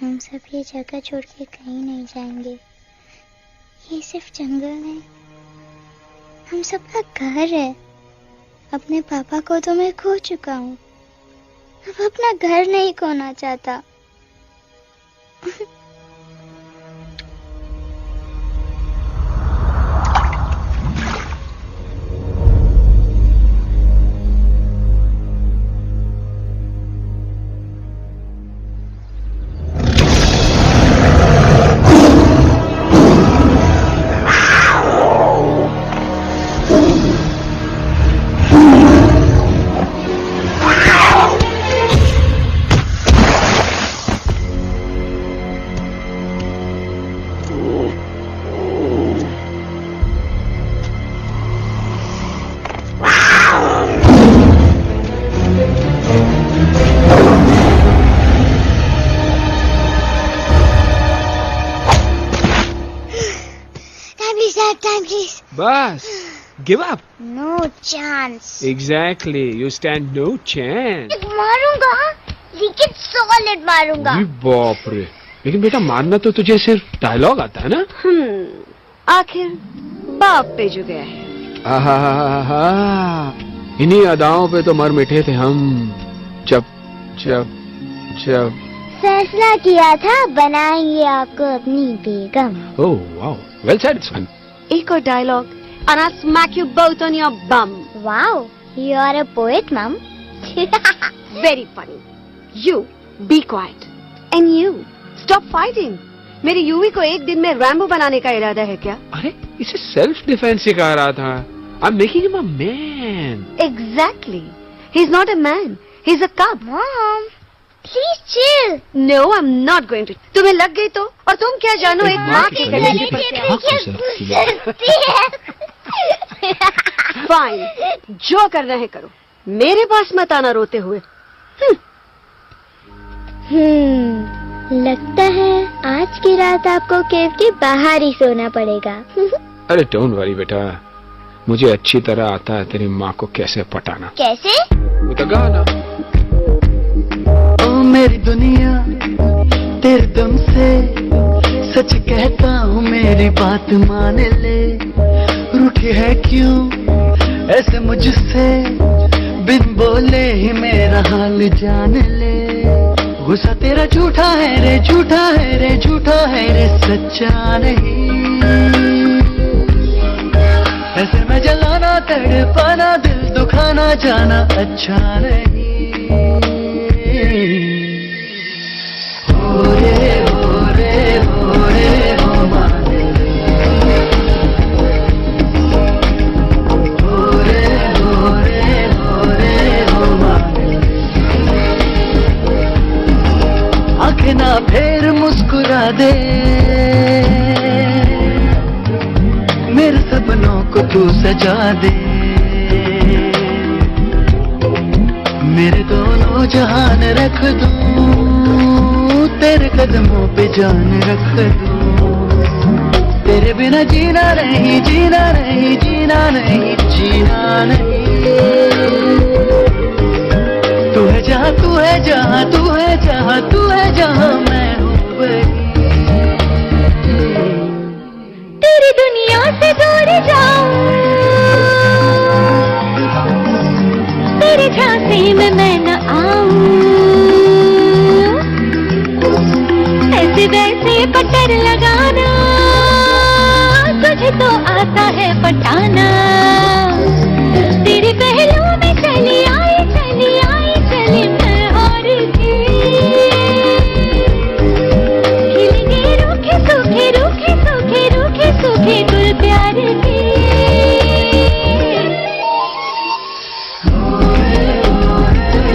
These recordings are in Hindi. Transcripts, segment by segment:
हम सब ये जगह छोड़ के कहीं नहीं जाएंगे। ये सिर्फ जंगल है, हम सबका घर है। अपने पापा को तो मैं खो चुका हूँ, अब अपना घर नहीं खोना चाहता। Bas, give up. No chance. Exactly, you stand no chance. मारूंगा, लेकिन सॉलिड मारूंगा। अरे बाप रे, लेकिन बेटा मारना तो तुझे सिर्फ डायलॉग आता है ना? आखिर बाप पे जो गया है। इन्हीं अदाओं पे तो मर मिटे थे हम, जब जब जब फैसला किया था बनाएंगे आपको अपनी बेगम। ओह वाओ, वेल सेड सन। एक और dialogue and I'll smack you both on your bum. Wow, you are a poet, Mom. Very funny. You be quiet and you stop fighting. मेरी यूवी को एक दिन में रैम्बो बनाने का इरादा है क्या? अरे इसे सेल्फ डिफेंस सिखा रहा था। I'm making him a man. Exactly. He's not a man. He's a cub. Mom, please chill. No, I'm not going to. तुम्हें लग गई तो? और तुम क्या जानो एक माँ के गले पर फाइन, जो करना है करो, मेरे पास मत आना रोते हुए। लगता है आज की रात आपको केव के बाहर ही सोना पड़ेगा। अरे डोंट वरी बेटा, मुझे अच्छी तरह आता है तेरी माँ को कैसे पटाना। कैसे? वो तो गाना। ओ मेरी दुनिया तेरे दम से सच कहता हूँ, मेरी बात मान ले। रूठी है क्यों ऐसे मुझसे, बिन बोले ही मेरा हाल जान ले। गुस्सा तेरा झूठा है रे, झूठा है रे, झूठा है रे, सच्चा नहीं। ऐसे में जलाना, तड़पाना, दिल दुखाना, जाना अच्छा नहीं। हो रे हो रे हो रे हो माने, हो रे हो रे हो रे हो माने। आंखें ना फेर मुस्कुरा दे, मेरे सपनों को तू सजा दे। मेरे दोनों जहान रख दूं, तेरे कदमों पे जान रख दूं। तेरे बिना जीना नहीं, जीना नहीं, जीना नहीं, जीना नहीं। तू है जहाँ, तू है जहाँ, तू है जहाँ, तू है जहाँ, मैं हूँ वही। तेरी दुनिया से दूर जाऊं, तेरे झांसे में मैं न आऊं। ऐसे वैसे पत्थर लगाना, तुझे तो आता है पटाना। तेरे पहलू में चली आई, चली आई, चली मैं हार गई। खिल गए रूखे सूखे, रूखे सूखे, रूखे सूखे गुल प्यार के। हो रे हो रे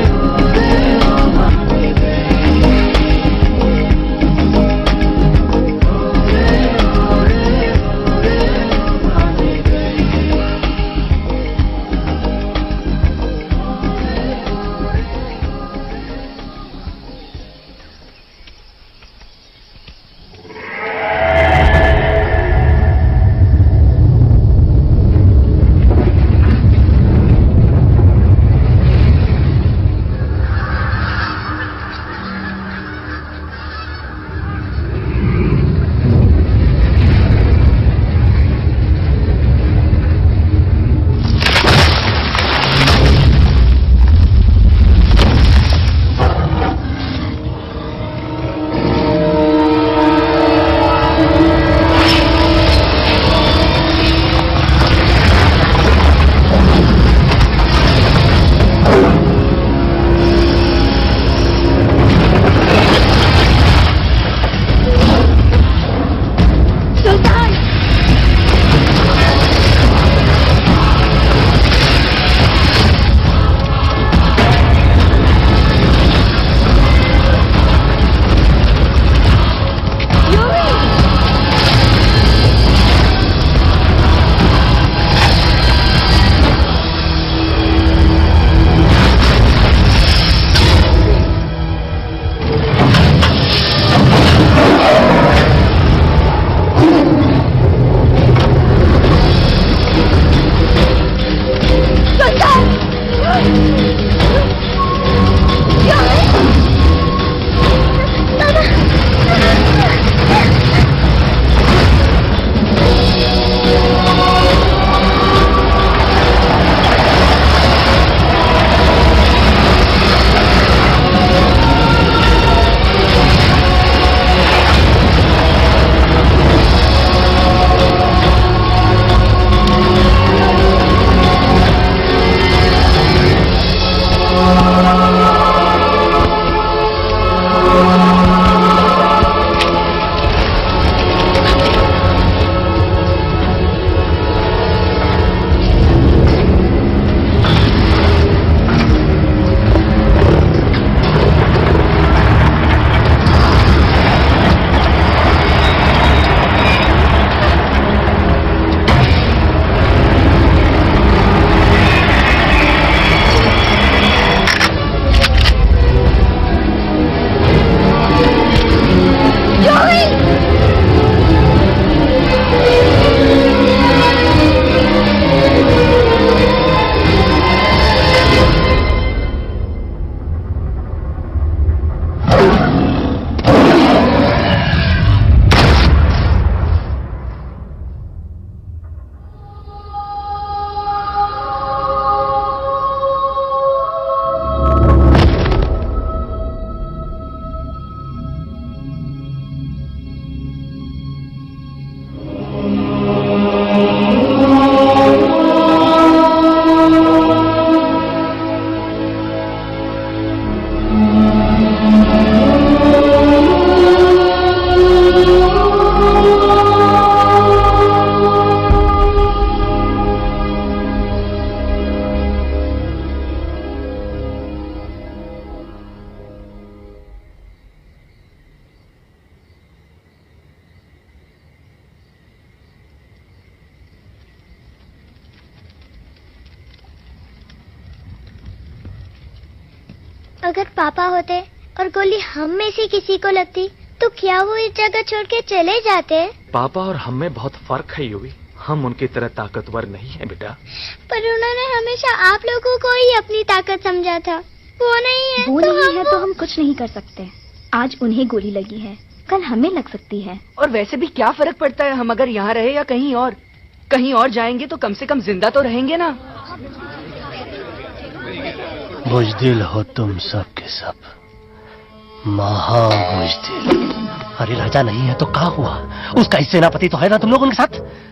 अगर पापा होते और गोली हम में से किसी को लगती तो क्या वो इस जगह छोड़ के चले जाते? पापा और हम में बहुत फर्क है यूवी। हम उनकी तरह ताकतवर नहीं है बेटा। पर उन्होंने हमेशा आप लोगों को ही अपनी ताकत समझा था। वो नहीं है, वो नहीं है तो हम कुछ नहीं कर सकते। आज उन्हें गोली लगी है, कल हमें लग सकती है। और वैसे भी क्या फर्क पड़ता है हम अगर यहाँ रहे या कहीं और? कहीं और जाएंगे तो कम से कम जिंदा तो रहेंगे ना। बुज़दिल हो तुम सब के सब, महाबुज़दिल। अरे राजा नहीं है तो क्या हुआ? उसका ही सेनापति तो है ना तुम लोग उनके साथ।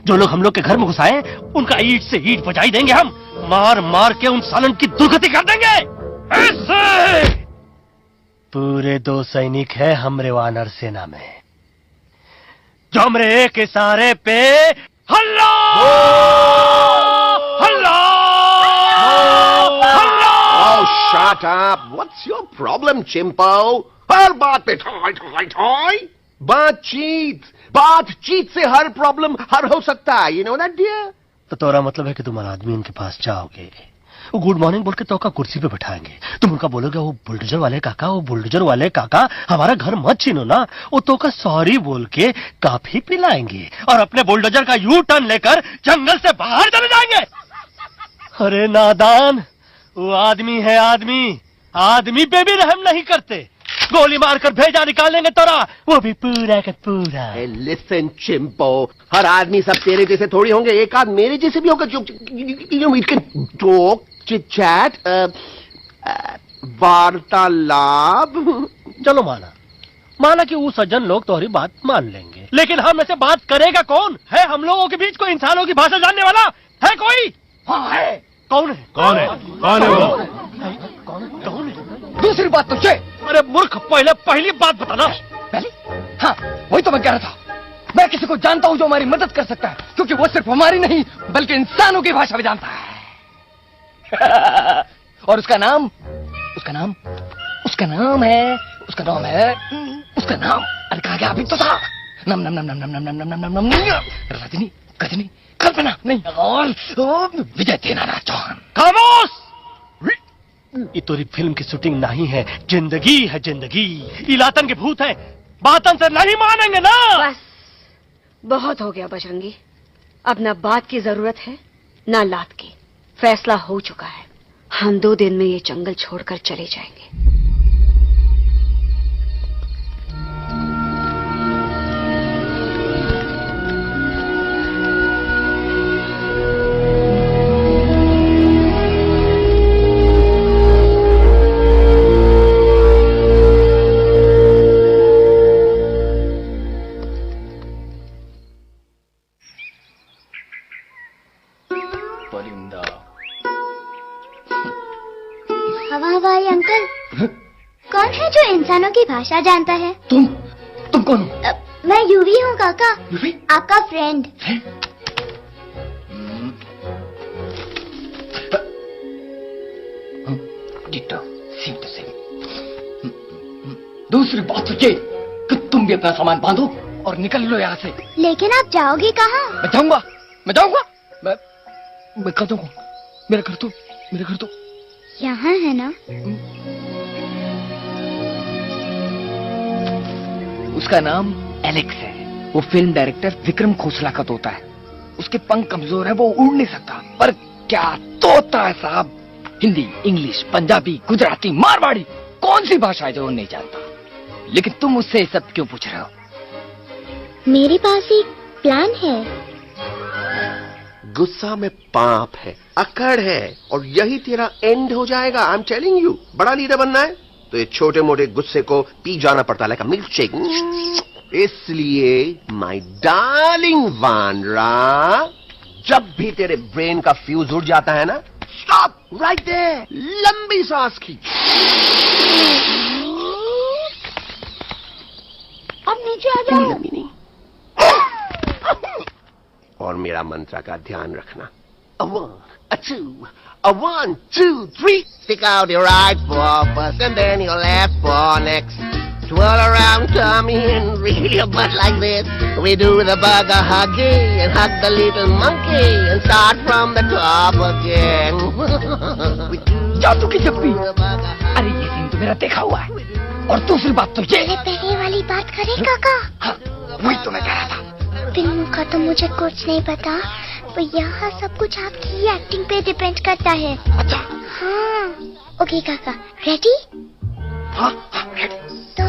जो लोग हम लोग के घर में घुसाए उनका ईंट से ईंट बजाई देंगे हम। मार मार के उन सालन की दुर्गति कर देंगे। ऐसे पूरे 2 सैनिक है हमरे वानर सेना में, जो हमरे एक इशारे पे हल्ला हल्ला हल्ला। Oh, shut up! What's your problem, चिंपो? हर बात पे ठोय ठोय ठोय। बातचीत से हर प्रॉब्लम हल हो सकता है। You know that, dear? तो तोरा मतलब है कि तुम आदमी उनके पास जाओगे, वो गुड मॉर्निंग बोल के तो का कुर्सी पे बैठाएंगे, तुम उनका बोलोगे वो बुलडोजर वाले काका हमारा घर मत छीनो ना। वो तो का सॉरी बोल के काफी पिलाएंगे और अपने बुलडोजर का यू टर्न लेकर जंगल से बाहर चले जाएंगे। अरे नादान, वो आदमी है आदमी पे भी रहम नहीं करते। गोली मारकर भेजा निकालेंगे तोरा, वो भी पूरा का पूरा। लिसन चिंपो, हर आदमी सब तेरे जैसे थोड़ी होंगे, एक आध मेरे जैसे भी होगा जो टॉक चिट चैट वार्तालाप। चलो माना कि वो सज्जन लोग तुम्हारी बात मान लेंगे, लेकिन हम ऐसे बात करेगा कौन? है हम लोगों के बीच कोई इंसानों की भाषा जानने वाला है कोई? हाँ है। कौन है वो? दूसरी बात तुझे। अरे मूर्ख, पहली बात बताना। पहले? हाँ, वही तो मैं कह रहा था। मैं किसी को जानता हूँ जो हमारी मदद कर सकता है, क्योंकि वो सिर्फ हमारी नहीं बल्कि इंसानों की भाषा भी जानता है। और उसका नाम है अरे कहा गया अभी तो था। नम नम नम नम नम नम नम नम नम रजनी कल्पना नहीं और विजय देनाराज चौहान। खामोश! ये तोरी फिल्म की शूटिंग नहीं है, जिंदगी है जिंदगी। इलातन के भूत है, बातन से नहीं मानेंगे ना। बस बहुत हो गया बजरंगी, अब ना बात की जरूरत है ना लात की। फैसला हो चुका है, हम 2 दिन में ये जंगल छोड़कर चले जाएंगे। हवाई अंकल, कौन है जो इंसानों की भाषा जानता है? तुम कौन हो? मैं यूवी हूँ काका। यूवी? आपका फ्रेंड। दूसरी बात तो ये कि तुम भी अपना सामान बांधो और निकल लो यहाँ से। लेकिन आप जाओगे कहाँ? मैं जाऊंगा मैं कह दूंगा। मेरा घर तो यहाँ है ना? उसका नाम एलेक्स है। वो फिल्म डायरेक्टर विक्रम खोसला का तोता है। उसके पंख कमजोर है, वो उड़ नहीं सकता, पर क्या तोता है साहब। हिंदी, इंग्लिश, पंजाबी, गुजराती, मारवाड़ी, कौन सी भाषा है जो वो नहीं जानता। लेकिन तुम उससे सब क्यों पूछ रहे हो? मेरे पास एक प्लान है। गुस्सा में पाप है, अकड़ है, और यही तेरा एंड हो जाएगा। आई एम टेलिंग यू। बड़ा लीडर बनना है तो ये छोटे मोटे गुस्से को पी जाना पड़ता है, लाइक अ मिल्क शेक। इसलिए माय डार्लिंग वानरा, जब भी तेरे ब्रेन का फ्यूज उड़ जाता है ना, स्टॉप राइट देयर, लंबी सांस खींच। अब नीचे आ जाओ। लंबी नहीं, और मेरा मंत्र का ध्यान रखना। A 1, a 2, a 1, 2, 3. Stick out your right paw first and then your left paw next. twirl around Tommy and wriggle your butt like this. We do the bugger huggy and hug the little monkey and start from the top again. जादू की जप्पी। अरे ये सीन तो मेरा देखा हुआ है। और दूसरी बात तो ये। पहले वाली बात करें काका? हाँ, वही तो मैं कह रहा था। फिल्म का तो मुझे कुछ नहीं पता, पर यहाँ सब कुछ आपकी एक्टिंग पे डिपेंड करता है। अच्छा। हाँ। ओके काका, रेडी? हाँ, रेडी। तो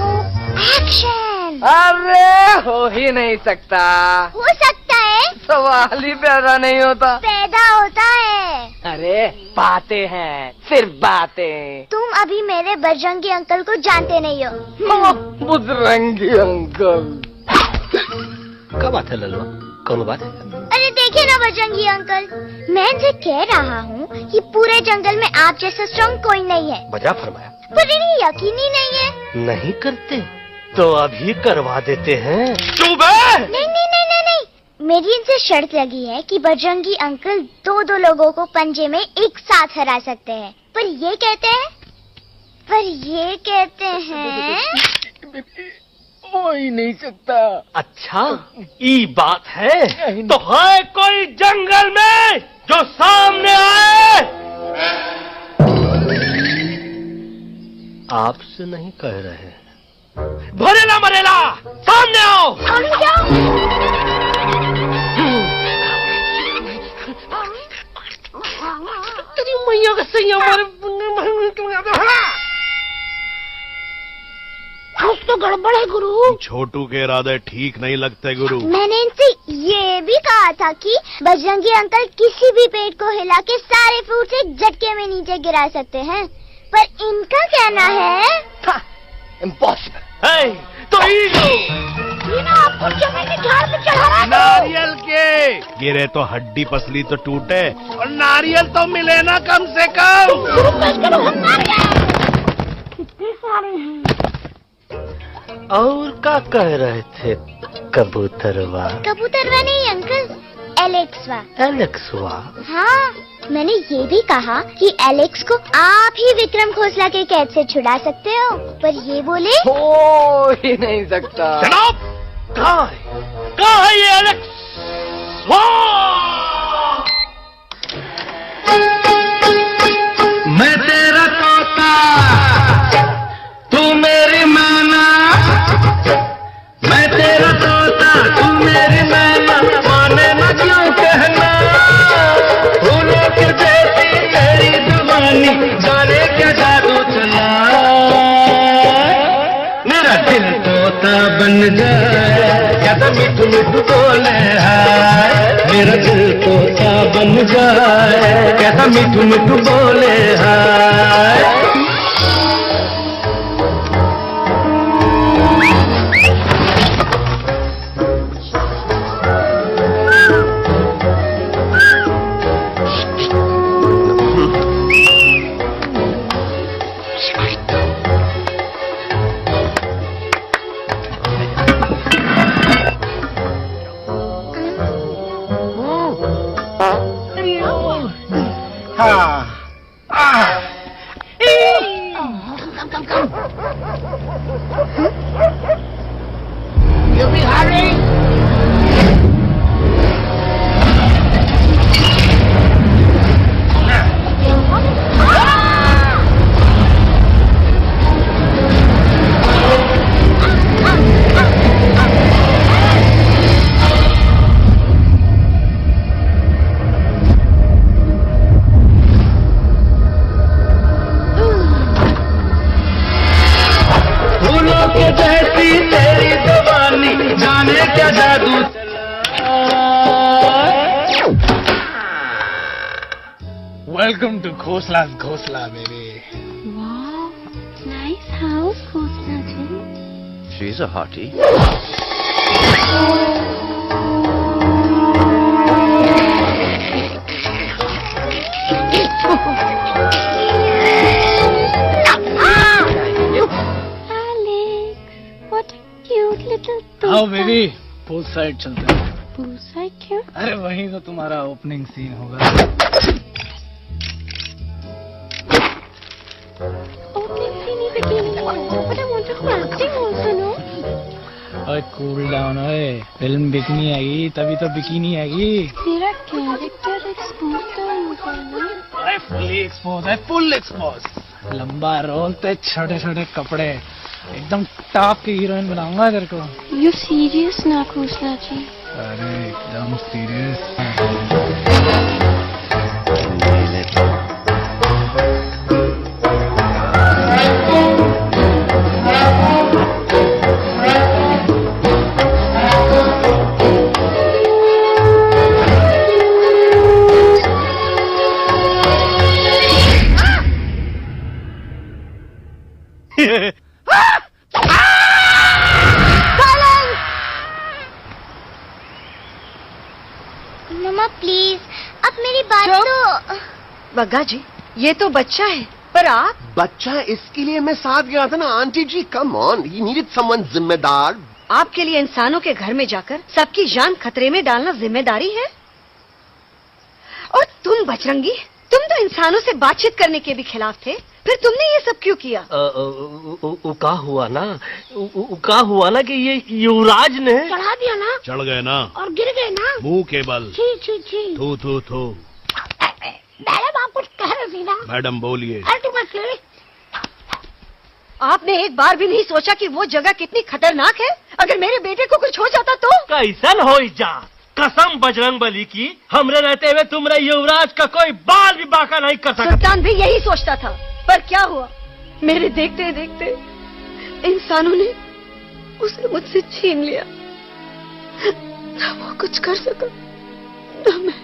एक्शन। अरे हो ही नहीं सकता। हो सकता है। सवाल ही पैदा नहीं होता। पैदा होता है। अरे बातें हैं, सिर्फ बातें। तुम अभी मेरे बजरंगी अंकल को जानते नहीं हो। बजरंगी अंकल। क्या बात है ललवा? कौन बात है? अरे देखिए ना बजरंगी अंकल, मैं इनसे कह रहा हूँ कि पूरे जंगल में आप जैसा स्ट्रॉन्ग कोई नहीं है। बजा फरमाया। पर इन्हें यकीन ही नहीं है। नहीं करते तो अभी करवा देते हैं। चुप है। नहीं नहीं नहीं नहीं नहीं, मेरी इनसे शर्त लगी है कि बजरंगी अंकल दो लोगों को पंजे में एक साथ हरा सकते हैं। पर ये कहते हैं हो ही नहीं सकता। अच्छा ये बात है तो है कोई जंगल में जो सामने आए? आपसे नहीं कह रहे। भरेला मरेला सामने आओ। तेरी मैया का सही कुछ तो गड़बड़ है गुरु। छोटू के इरादे ठीक नहीं लगते गुरु। मैंने इनसे ये भी कहा था कि बजरंगी अंकल किसी भी पेड़ को हिला के सारे फ्रूट एक झटके में नीचे गिरा सकते हैं, पर इनका कहना है इम्पॉसिबल। तो ये ना आपको जमीन के झाड़ पे चढ़ा रहा है। नारियल के गिरे तो हड्डी पसली तो टूटे और नारियल तो मिले ना कम से कम। और क्या कह रहे थे कबूतरवा? कबूतरवा नहीं अंकल, एलेक्सवा। एलेक्सवा? हाँ, मैंने ये भी कहा कि एलेक्स को आप ही विक्रम खोसला के कैद से छुड़ा सकते हो, पर ये बोले हो ही नहीं सकता। जनाब कहाँ है ये एलेक्स? मैं तेरा तोता तू मेरी मैना, मैं तेरा तोता तू मेरी मैना, माने ना क्यों कहना, फूलों के जैसी तेरी दीवानी, जाने क्या जादू चला, मेरा दिल तोता बन जाए, क्या तो मिठू मिठू बोले है, मेरा दिल तोता बन जाए, क्या तो मिठू मिठू बोले है। Welcome to Khosla's Khosla, baby. Wow, nice house, Khosla ji. She's a hottie. Alex, what a cute little toy. आओ बेबी, पोस्ट साइड चलते हैं। पूसा क्यों? अरे वहीं तो तुम्हारा ओपनिंग सीन होगा। Opening scene bikini. But I want to do acting also, no? ओए कूल डाउन ओए, फिल्म बिकनी आएगी तभी तो बिकिनी आएगी। मेरा कैरेक्टर एक्सपोज तो होगा ना? अरे फुल एक्सपोज। लंबा रोल पे छोटे छोटे कपड़े, एकदम टॉप की हीरोइन बनाऊंगा तेरे को। You serious ना खोसला जी? अरे एकदम सीरियस। मम्मा प्लीज, अब मेरी बात तो। बग्गा जी, ये तो बच्चा है, पर आप? बच्चा है इसके लिए मैं साथ गया था ना aunty ji. Come on, he needed someone जिम्मेदार। आपके लिए इंसानों के घर में जाकर सबकी जान खतरे में डालना जिम्मेदारी है? और तुम बजरंगी, तुम तो इंसानों से बातचीत करने के भी खिलाफ थे, फिर तुमने ये सब क्यों किया? का हुआ ना कि ये युवराज ने चढ़ा दिया ना, चढ़ गए ना और गिर गए ना मुंह के बल। छी छी छी। थू थू थू। मैडम आप कुछ कह रही थी ना? मैडम बोलिए। अल्टीमेटली आपने एक बार भी नहीं सोचा कि वो जगह कितनी खतरनाक है? अगर मेरे बेटे को कुछ हो जाता तो? कैसन हो जा, कसम बजरंग बली की, हमरे रहते हुए तुमरे युवराज का कोई बाल भी बाका नहीं कर सकता। सुल्तान भी यही सोचता था, पर क्या हुआ? मेरे देखते देखते इंसानों ने उसे मुझसे छीन लिया। न वो कुछ कर सका, न मैं।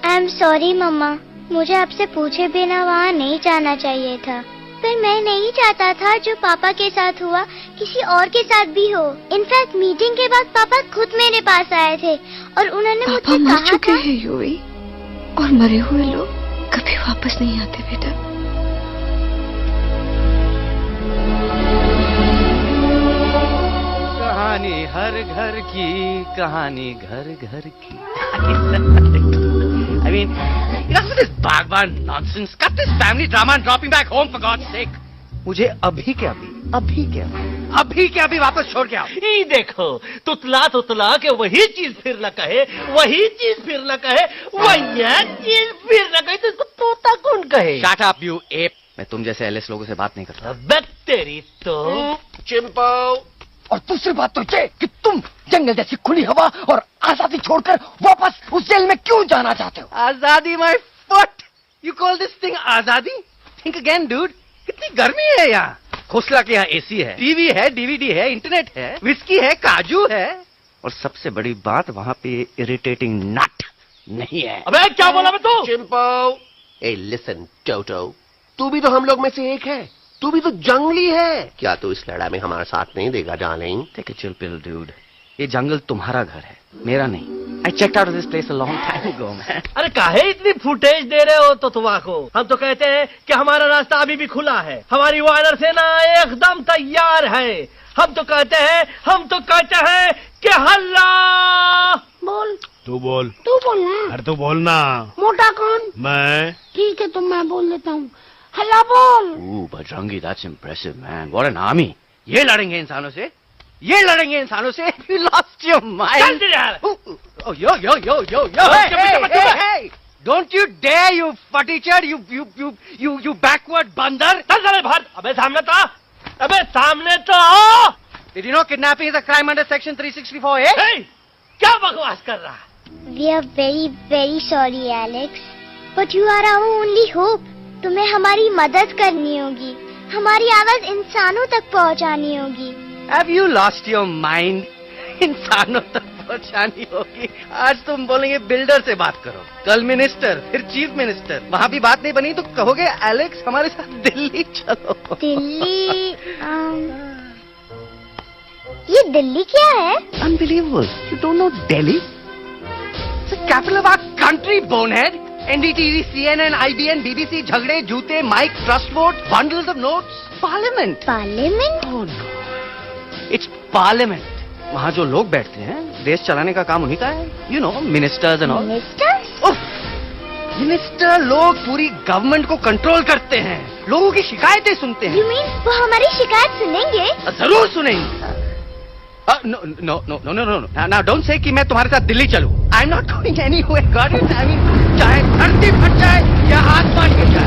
आई एम सॉरी मम्मा, मुझे आपसे पूछे बिना वहाँ नहीं जाना चाहिए था। पर मैं नहीं चाहता था जो पापा के साथ हुआ किसी और के साथ भी हो। इनफैक्ट मीटिंग के बाद पापा खुद मेरे पास आए थे और उन्होंने मुझसे कहा चुके था। हैं यूवी, और मरे हुए लोग कभी वापस नहीं आते बेटा। कहानी हर घर की, कहानी घर घर की। I mean, enough with this Bhagwan nonsense. Cut this family drama and drop him back home for God's sake. मुझे अभी के अभी वापस छोड़ के आओ। ये देखो, तुतला के वही चीज फिर न कहे, वही चीज फिर न कहे, तो इसको तोता कौन कहे? Shut up, you ape. मैं तुम जैसे एलएस लोगों से बात नहीं करता। अबे तेरी तो। चिंपो। और दूसरी बात तो ये कि तुम जंगल जैसी खुली हवा और आजादी छोड़कर वापस उस जेल में क्यों जाना चाहते हो? आजादी my foot, you call this thing आजादी? थिंक अगेन डूड, कितनी गर्मी है यहाँ। खोसला के यहाँ एसी है, टीवी है, डीवीडी है, इंटरनेट है, विस्की है, काजू है, और सबसे बड़ी बात वहाँ पे इरिटेटिंग नट नहीं है। अबे क्या बोला मैं तू? चिंपो। ए लिसन टोटो, तू भी तो हम लोग में से एक है, तू भी तो जंगली है। क्या तू इस लड़ाई में हमारा साथ नहीं देगा darling? Take a chill pill dude, ये जंगल तुम्हारा घर है, मेरा नहीं। I checked out of this place a long time ago, man. अरे काहे इतनी फुटेज दे रहे हो तो तुम्हारा? हम तो कहते हैं कि हमारा रास्ता अभी भी खुला है, हमारी वानर सेना एकदम तैयार है। हम तो कहते हैं कि हल्ला बोल। तू बोल। तू बोलना। अरे तू बोलना। मोटा कौन? मैं। ठीक है तो मैं बोल देता हूँ। हल्ला बोल। Ooh, Bajrangi, that's impressive, man. What an army. ये लड़ेंगे इंसानों से? You lost your mind. Oh, yo. Hey. Don't you dare, you futichard, you backward bandar. अबे सामने तो। Did you know kidnapping is a crime under section 364, eh? Hey, क्या बकवास कर रहा है? We are very, very sorry, Alex. But you are our only hope. तुम्हें हमारी मदद करनी होगी, हमारी आवाज इंसानों तक पहुंचानी होगी। Have you lost your mind? इंसानों तक पहुंचानी होगी। आज तुम बोलेंगे बिल्डर से बात करो, कल मिनिस्टर, फिर चीफ मिनिस्टर। वहाँ भी बात नहीं बनी तो कहोगे एलेक्स हमारे साथ दिल्ली चलो। दिल्ली? ये दिल्ली क्या है? Unbelievable. You don't know Delhi? It's the capital of our country, bonehead. NDTV, CNN, IBN, BBC, झगड़े, जूते, mike, trust vote, bundles of notes, parliament. Parliament? Oh no. It's parliament. वहाँ जो लोग बैठते हैं, देश चलाने का काम उन्हीं का है। You know, ministers and all. Ministers? Uff. Minister लोग पूरी गवर्नमेंट को कंट्रोल करते हैं, लोगों की शिकायतें सुनते हैं। You mean वो हमारी शिकायत सुनेंगे? जरूर सुनेंगे। No no no no no no, now don't say कि मैं तुम्हारे साथ दिल्ली चलूं। I am not going anywhere, got it? I mean चाहे धरती फट जाए या आसमान गिर जाए।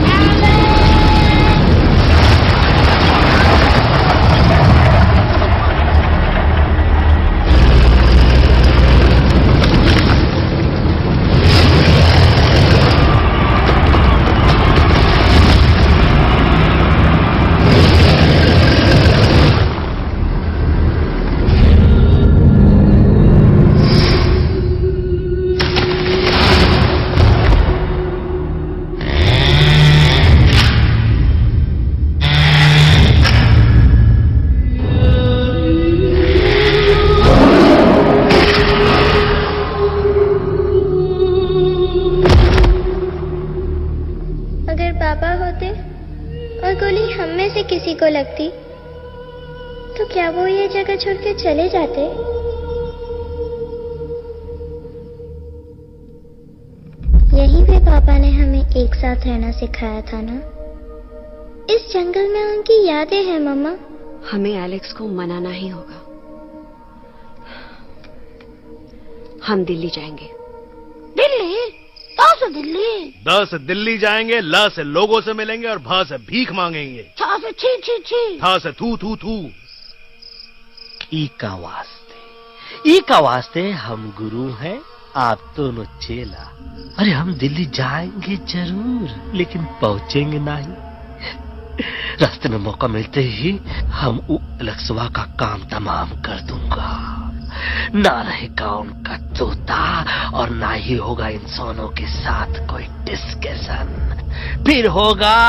किसी को लगती तो क्या वो ये जगह छोड़ के चले जाते? यहीं पे पापा ने हमें एक साथ रहना सिखाया था ना। इस जंगल में उनकी यादें हैं मम्मा। हमें एलेक्स को मनाना ही होगा। हम दिल्ली जाएंगे। दिल्ली? से दिल्ली? द से दिल्ली जाएंगे, ल से लोगों से मिलेंगे और भ से भीख मांगेंगे, छ से छी छी छी, थ से थू थू थू। ई का वास्ते हम गुरु हैं, आप दोनों चेला। अरे हम दिल्ली जाएंगे जरूर, लेकिन पहुंचेंगे नहीं। रास्ते में मौका मिलते ही हम एलेक्सवा का काम तमाम कर दूंगा। ना रहेगा उनका तोता और ना ही होगा इंसानों के साथ कोई डिस्कशन। फिर होगा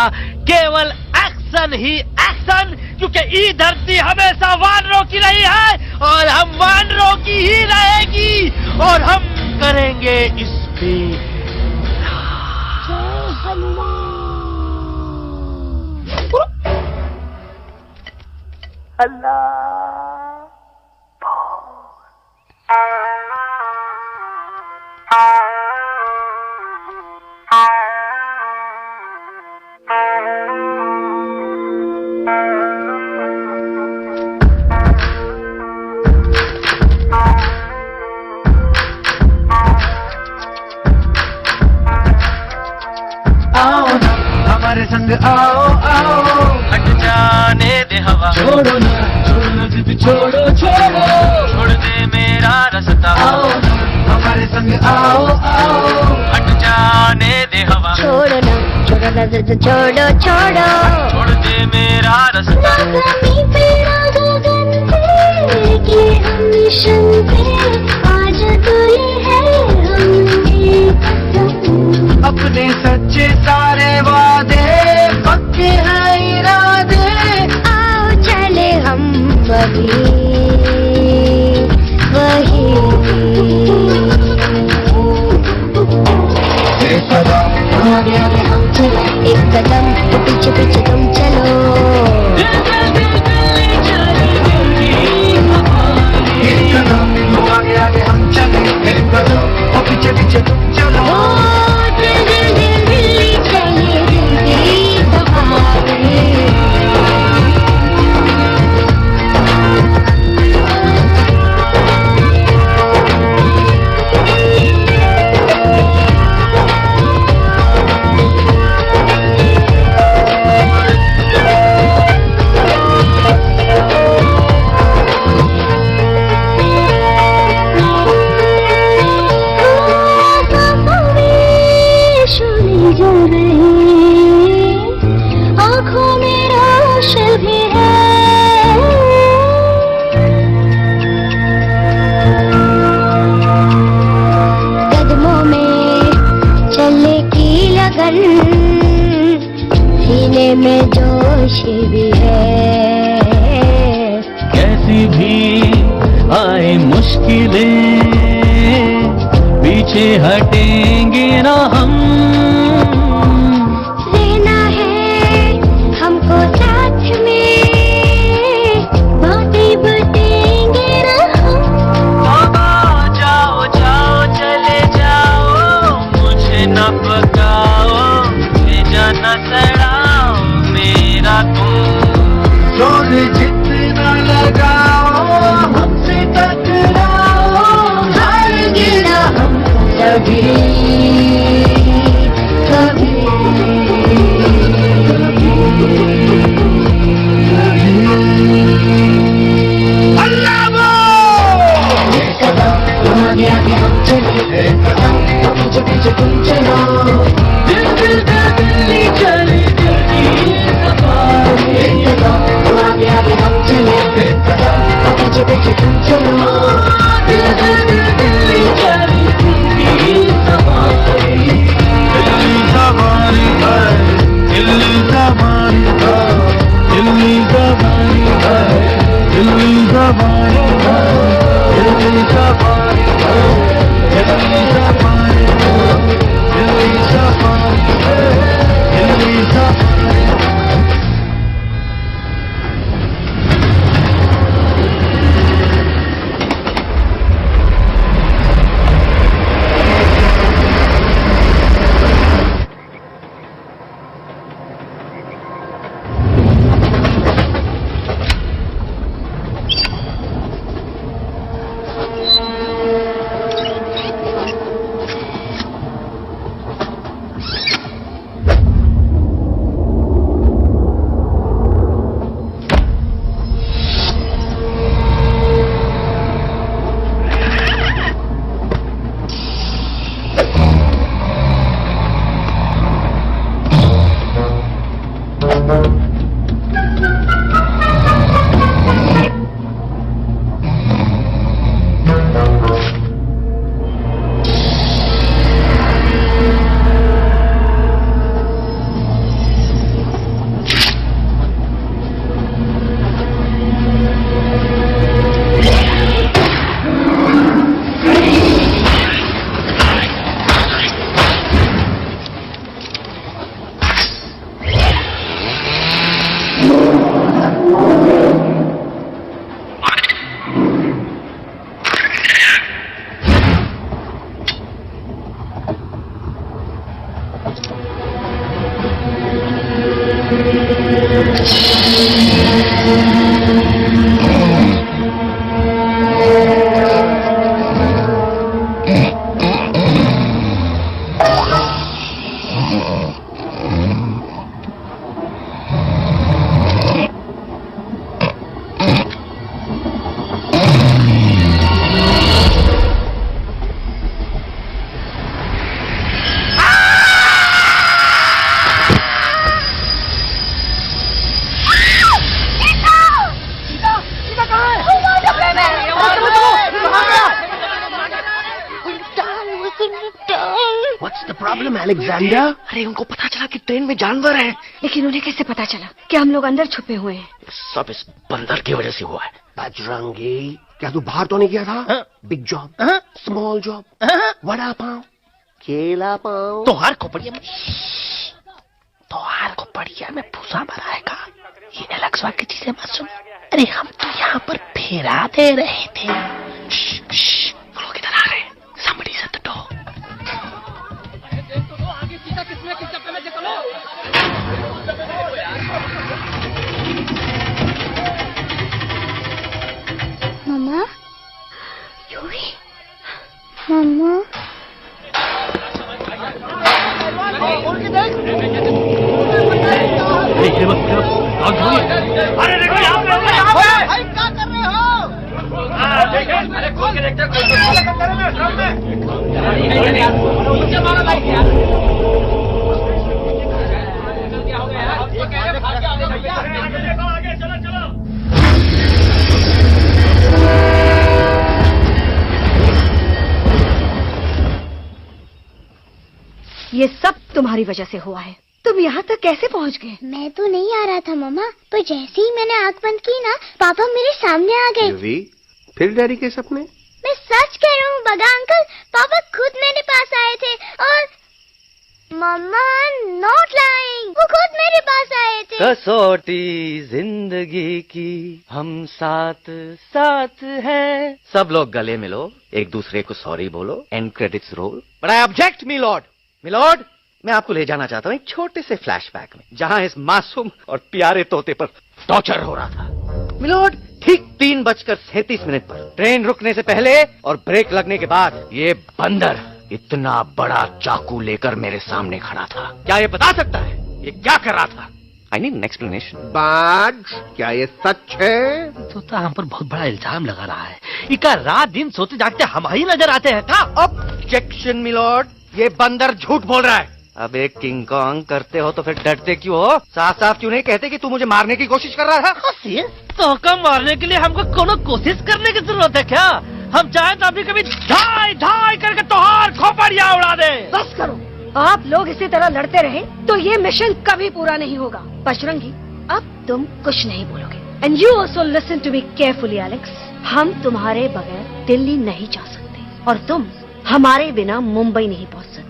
केवल एक्शन ही एक्शन, क्योंकि ई धरती हमेशा वानरों की रही है और हम वानरों की ही रहेगी और हम करेंगे इस पे अल्लाह। आओ ना हमारे संग आओ आओ, हट जाने दे हवा, छोड़ो ना जिद छोड़ो छोड़ो, छोड़ दे मेरा रास्ता। आओ ना हमारे संग आओ आओ, हट जाने दे हवा, छोड़ो ना जिद छोड़ो छोड़ो, छोड़ दे मेरा रास्ता। आज तो ये है अपने सच्चे सारे वादे पक्के हैं इरादे, आओ चले हम अभी वही। आगे आगे हम चलो, एक कदम तो पीछे पीछे तुम चलो। एक कदम तो आगे आगे हम चले, एक कदम और पीछे पीछे तुम चलो। आँखों में रोश भी है, कदमों में चलने की लगन, सीने में जोश भी है। कैसी भी आए मुश्किलें पीछे हटेंगे ना हम, रहना है हमको साथ में, बातें बटेंगे ना हम। बाबा जाओ जाओ चले जाओ, मुझे न पका What's the problem, Alexander? अरे उनको पता चला कि ट्रेन में जानवर हैं। लेकिन उन्हें कैसे पता चला कि हम लोग अंदर छुपे हुए हैं? सब इस बंदर की वजह से हुआ है। बजरंगी, क्या तू बाहर तो नहीं गया था? Big job, small job, vada pav, केला पाव। तोहार खोपड़िया में भूसा भराएगा। ये एलेक्सा की चीजें मत सुन। अरे हम तो यहाँ पर फेरा दे रहे थे। वो लोग इधर आ रहे हैं। Somebody is at the door. मम्मा, यूवी, मम्मा। अरे देखो यहाँ पे भाई क्या कर रहे हो? अरे खोल के देखते ये सब तुम्हारी वजह से हुआ है। तुम यहाँ तक कैसे पहुँच गए? मैं तो नहीं आ रहा था मम्मा, पर जैसे ही मैंने आँख बंद की ना, पापा मेरे सामने आ गए। यूवी, फिर डैडी के सपने? मैं सच कह रहा हूँ बगा अंकल, पापा खुद मेरे पास आए थे और मम्मा नॉट लाइंग, वो खुद मेरे पास आए थे। कसौटी जिंदगी की हम साथ साथ हैं। सब लोग गले मिलो, एक दूसरे को सॉरी बोलो, and credits roll. But I object milord. Milord, मैं आपको ले जाना चाहता हूँ एक छोटे से फ्लैशबैक में, जहाँ इस मासूम और प्यारे तोते पर टॉर्चर हो रहा था। मिलॉर्ड, ठीक 3:37 पर ट्रेन रुकने से पहले और ब्रेक लगने के बाद ये बंदर इतना बड़ा चाकू लेकर मेरे सामने खड़ा था। क्या ये बता सकता है ये क्या कर रहा था? I need an explanation. बाज, क्या ये सच है? तो हम पर बहुत बड़ा इल्जाम लगा रहा है। इका रात दिन सोते जागते हम ही नजर आते हैं का? ऑब्जेक्शन मिलॉर्ड, ये बंदर झूठ बोल रहा है। अब एक किंग कॉन्ग करते हो तो फिर डरते क्यों हो? साफ साफ क्यों नहीं कहते कि तू मुझे मारने की कोशिश कर रहा था? तो कम मारने के लिए हमको कोनो कोशिश करने की जरूरत है क्या? हम चाहे तो अभी कभी ढाई ढाई करके तोहार खोपड़िया उड़ा दे। बस करो, आप लोग इसी तरह लड़ते रहे तो ये मिशन कभी पूरा नहीं होगा। बजरंगी, अब तुम कुछ नहीं बोलोगे। And you also listen to me carefully Alex. हम तुम्हारे बगैर दिल्ली नहीं जा सकते और तुम हमारे बिना मुंबई नहीं पहुंच सकते।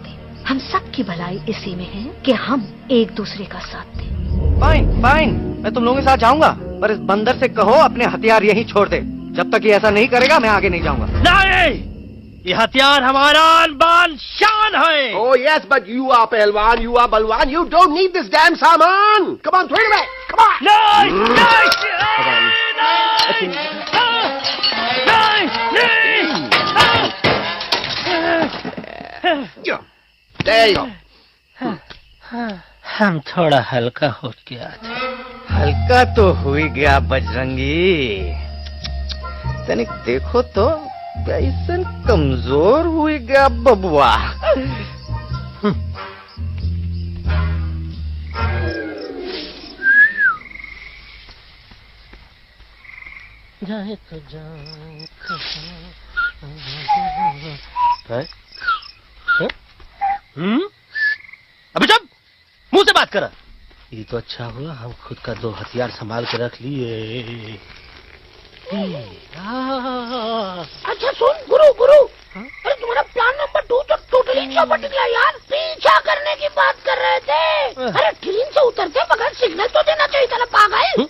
हम सब की भलाई इसी में है कि हम एक दूसरे का साथ दें। फाइन फाइन, मैं तुम लोगों के साथ जाऊंगा, पर इस बंदर से कहो अपने हथियार यहीं छोड़ दे। जब तक ये ऐसा नहीं करेगा मैं आगे नहीं जाऊंगा। नहीं, ये हथियार हमारा आन-बान शान है। Oh yes, but you are पहलवान, you are बलवान, you don't need this damn सामान. Come on, throw it away. Come on. नहीं, There you go. हम थोड़ा हल्का हो गया थे। हल्का तो हो ही गया बजरंगी। तनिक देखो तो कैसन कमजोर हुई गया बबुआ। जाए तो जाए अभी जब मुंह से बात करा। ये तो अच्छा हुआ हम खुद का 2 हथियार संभाल के रख लिए। अच्छा सुन गुरु, अरे तुम्हारा प्लान नंबर तू तो टोटली चौपट निकला यार। पीछा करने की बात कर रहे थे। अरे ट्रेन से उतरते बगैर सिग्नल तो देना चाहिए था ना पागल।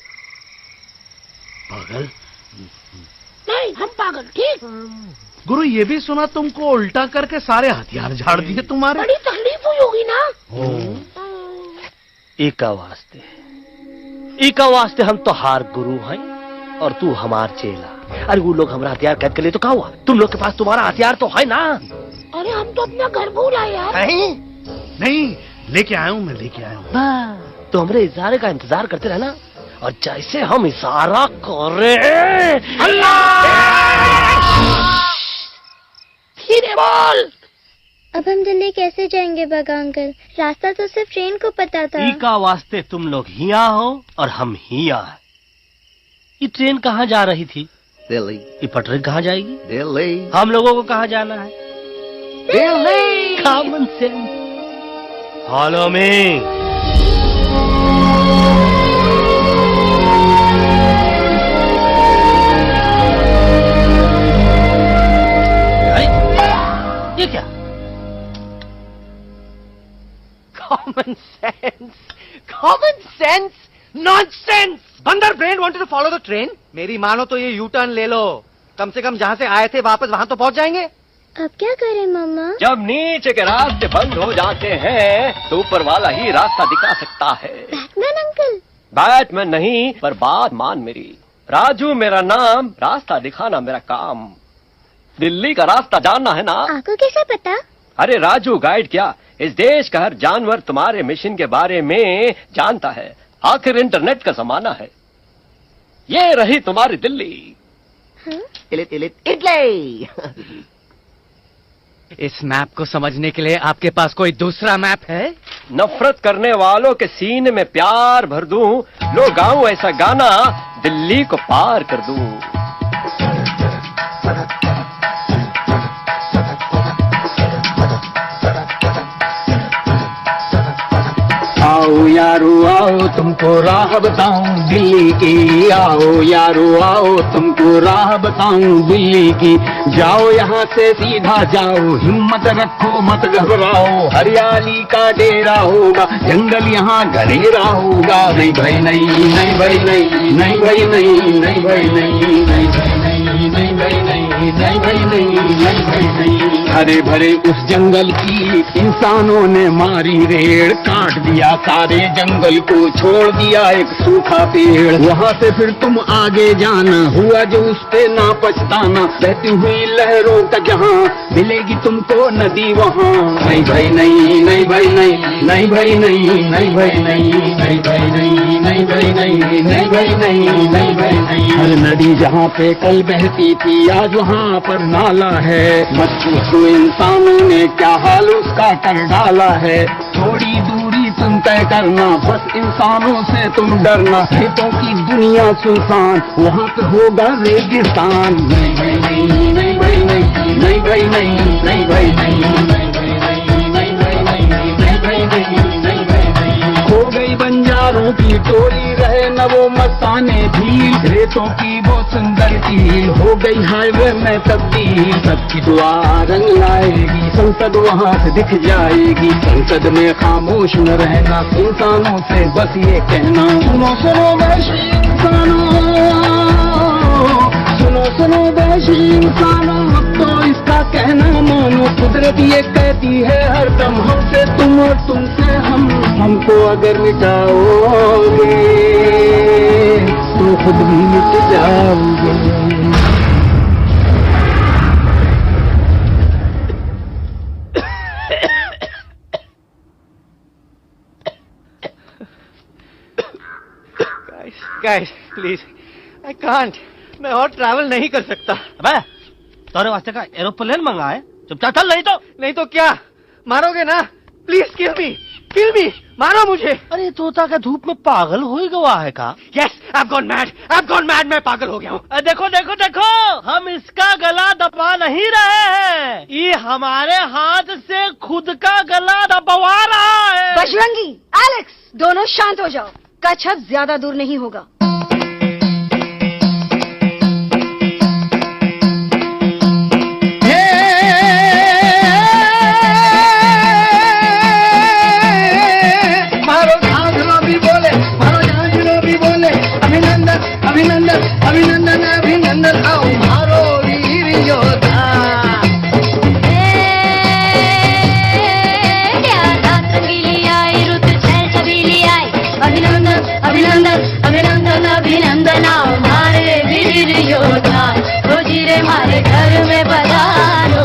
पागल? नहीं हम पागल, ठीक। गुरु ये भी सुना तुमको उल्टा करके सारे हथियार झाड़ दिए तुम्हारे। बड़ी तकलीफ हुई होगी ना। इका वास्ते हम तो हार गुरु हैं और तू हमार चेला। अरे वो लोग हमारा हथियार कैद कर ले तो क्या हुआ? तुम लोग के पास तुम्हारा हथियार तो है ना। अरे हम तो अपना घर भूल आए यार। नहीं लेके आया हूँ, मैं लेके आया हूँ। तो हमारे इशारे का इंतजार करते रहना और जैसे हम इशारा करे धीरे बोल। अब हम दिल्ली कैसे जाएंगे बागा अंकल? रास्ता तो सिर्फ ट्रेन को पता था। इका वास्ते तुम लोग हिया हो और हम हिया। ये ट्रेन कहाँ जा रही थी? दिल्ली। ये पटरी कहाँ जाएगी? दिल्ली। हम लोगों को कहाँ जाना है? Delhi. Common sense. Follow me. ये क्या? Common sense, common sense, nonsense. बंदर brain wanted to follow the train. मेरी मानो तो ये यू टर्न ले लो। कम से कम जहाँ से आए थे वापस वहाँ तो पहुँच जाएंगे। अब क्या करें मामा? जब नीचे के रास्ते बंद हो जाते हैं तो ऊपर वाला ही रास्ता दिखा सकता है। Batman uncle? बैटमैन नहीं, पर बात मान मेरी। राजू मेरा नाम, रास्ता दिखाना मेरा काम। दिल्ली का रास्ता जानना है ना? आपको कैसे पता? अरे राजू गाइड क्या, इस देश का हर जानवर तुम्हारे मिशन के बारे में जानता है। आखिर इंटरनेट का जमाना है। ये रही तुम्हारी दिल्ली। इटली। इस मैप को समझने के लिए आपके पास कोई दूसरा मैप है? नफरत करने वालों के सीने में प्यार भर दूं, लो गाऊं ऐसा गाना, दिल्ली को पार कर दूं। आओ यारो आओ तुमको राह बताऊं दिल्ली की। आओ यारो आओ तुमको राह बताऊं दिल्ली की। जाओ यहाँ से सीधा जाओ, हिम्मत रखो मत घबराओ। हरियाली का डेरा होगा, जंगल यहाँ घनेरा होगा। नहीं भाई नहीं, नहीं भाई नहीं, नहीं भाई नहीं, नहीं भाई नहीं, नहीं भाई नहीं, नहीं भाई नहीं, नहीं भाई नहीं, नहीं भाई नहीं। हरे भरे उस जंगल की इंसानों ने मारी रेड़, काट दिया सारे जंगल को, छोड़ दिया एक सूखा पेड़। वहाँ से फिर तुम आगे जाना, हुआ जो उस पे ना पछताना। बहती हुई लहरों का जहाँ मिलेगी तुमको नदी वहाँ। नहीं भाई नहीं, नहीं भाई नहीं, नहीं भाई नहीं, नहीं भाई नहीं, नहीं भाई नहीं, नहीं भाई नहीं, नहीं भाई नहीं, नहीं भाई नहीं। हर नदी जहाँ पे कल बहती थी आज वहाँ पर नाला है। मत पूछो इंसानों ने क्या हाल उसका कर डाला है। थोड़ी दूरी तुम तय करना, बस इंसानों से तुम डरना। खेतों की दुनिया सुनसान, वहाँ पे होगा रेगिस्तान। नहीं भाई नहीं, नहीं भाई नहीं, नहीं भाई नहीं, नहीं भाई नहीं, नहीं भाई नहीं, नहीं भाई नहीं, नहीं भाई नहीं, नहीं भाई नहीं। हो गई बंजारों की टोली, रहे न वो मस्ताने झील। रेतों की वो सुंदर झील हो गई हाईवे में तब्दील। सबकी दुआ रंग लाएगी, संसद वहाँ से दिख जाएगी। संसद में खामोश न रहना, इंसानों से बस ये कहना। सुनो सुनो वैशी इंसानों, सुनो सुनो वैशी इंसानों, अब तो इसका कहना मानो। कुदरत ये कहती है हरदम, हमसे तुम और तुमसे हम। हमको अगर मिटाओगे तो खुद भी मिट जाओगे। Guys please, I can't. मैं और ट्रैवल नहीं कर सकता। अबे तुम्हारे वास्ते का एरोप्लेन मंगाए, चुपचाप चल। नहीं तो क्या मारोगे ना? प्लीज किल मी, किल मी, मारो मुझे। अरे तोता का धूप में पागल हो ही गवा है का? Yes, I have gone mad, I have gone mad. मैं पागल हो गया हूँ। देखो देखो देखो, हम इसका गला दबा नहीं रहे हैं, ये हमारे हाथ से खुद का गला दबवा रहा है। बजरंगी, एलेक्स, दोनों शांत हो जाओ। कच्छ ज्यादा दूर नहीं होगा। अभिनंदन अभिनंदन अभिनंदन आओ मारो वीर योद्धा अभिनंदन अभिनंदन अभिनंदन अभिनंदन आओ मारे वीर योद्धा रोजी रे मारे घर में पधारो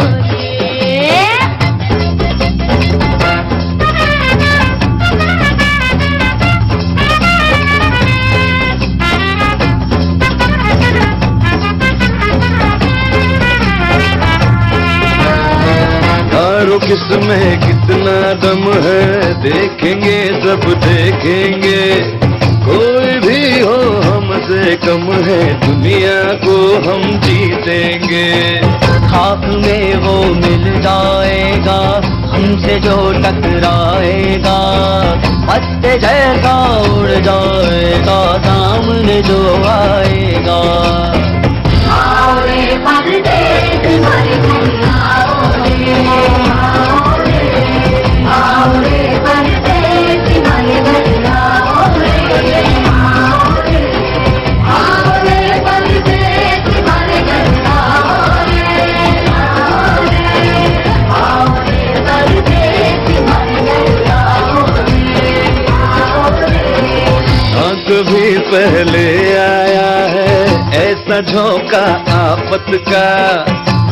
किसमें कितना दम है देखेंगे सब देखेंगे कोई भी हो हमसे कम है दुनिया को हम जीतेंगे खाक में वो मिल जाएगा हमसे जो टकराएगा पत्ते जैसा उड़ जाएगा सामने जो आएगा आओ रे परदेस हमारे घर आओ रे आओ रे परदेस हमारे घर आओ रे आओ रे परदेस हमारे घर आओ रे आओ रे परदेस हमारे घर आओ हाँ कभी पहले आया है ऐसा झोंका आफत का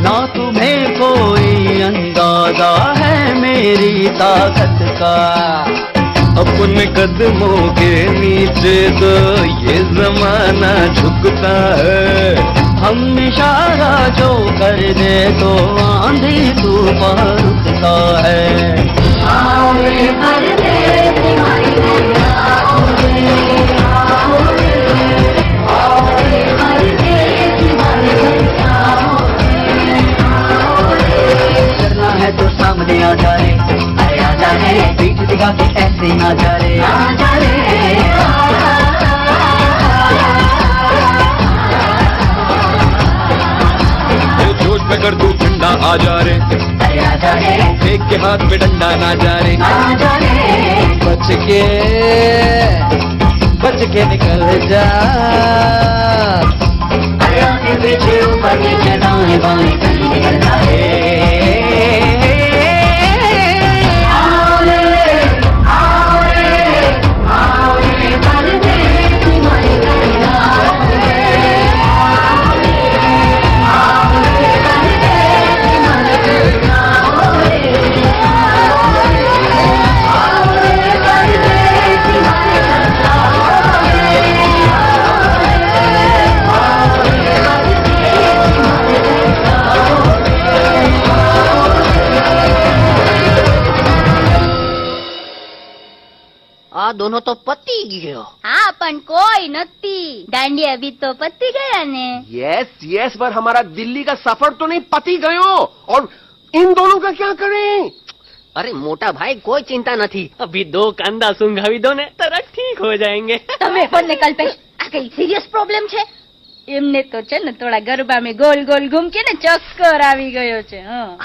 ना तुम्हें कोई अंदाजा है मेरी ताकत का अपने कदमों के नीचे तो ये जमाना झुकता है हम इशारा जो कर दे तो आंधी तूफान रुकता है आओ रे परदेस हमारे घर आओ रे आओ रे परदेस हमारे घर आओ करना है तो सामने आ जा रे अरे आ जा रे पीठ दिखा के ऐसे ना जा रे आ जा रे जोश में कर तू ठंडा आ जा रे अरे आ जा रे एक के हाथ में डंडा ना जा रे आ जा रे बच के निकल जा अरे आगे पीछे ऊपर नीचे दाएं बाएं कहीं निकलना है आओ रे आओ रे आओ रे परदेस हमारे घर आओ रे आओ रे परदेस हमारे घर आओ रे आओ रे परदेस हमारे घर आओ આ દોનો તો પતી ગયો हाँ पण कोई नती दांडी अभी तो पति गया ने यस यस पर हमारा दिल्ली का सफर तो नहीं पति गयो और इन दोनों का क्या करें अरे मोटा भाई कोई चिंता नहीं अभी 2 कांदा सुंघावी दो ने तरह ठीक हो जाएंगे તમે પણ ને કલ્પેશ આ કઈ સિરિયસ પ્રોબ્લેમ છે એમને તો છે ને થોડા ગરબામાં ગોલ ગોલ ઘૂમકે ને ચક્કર આવી ગયો છે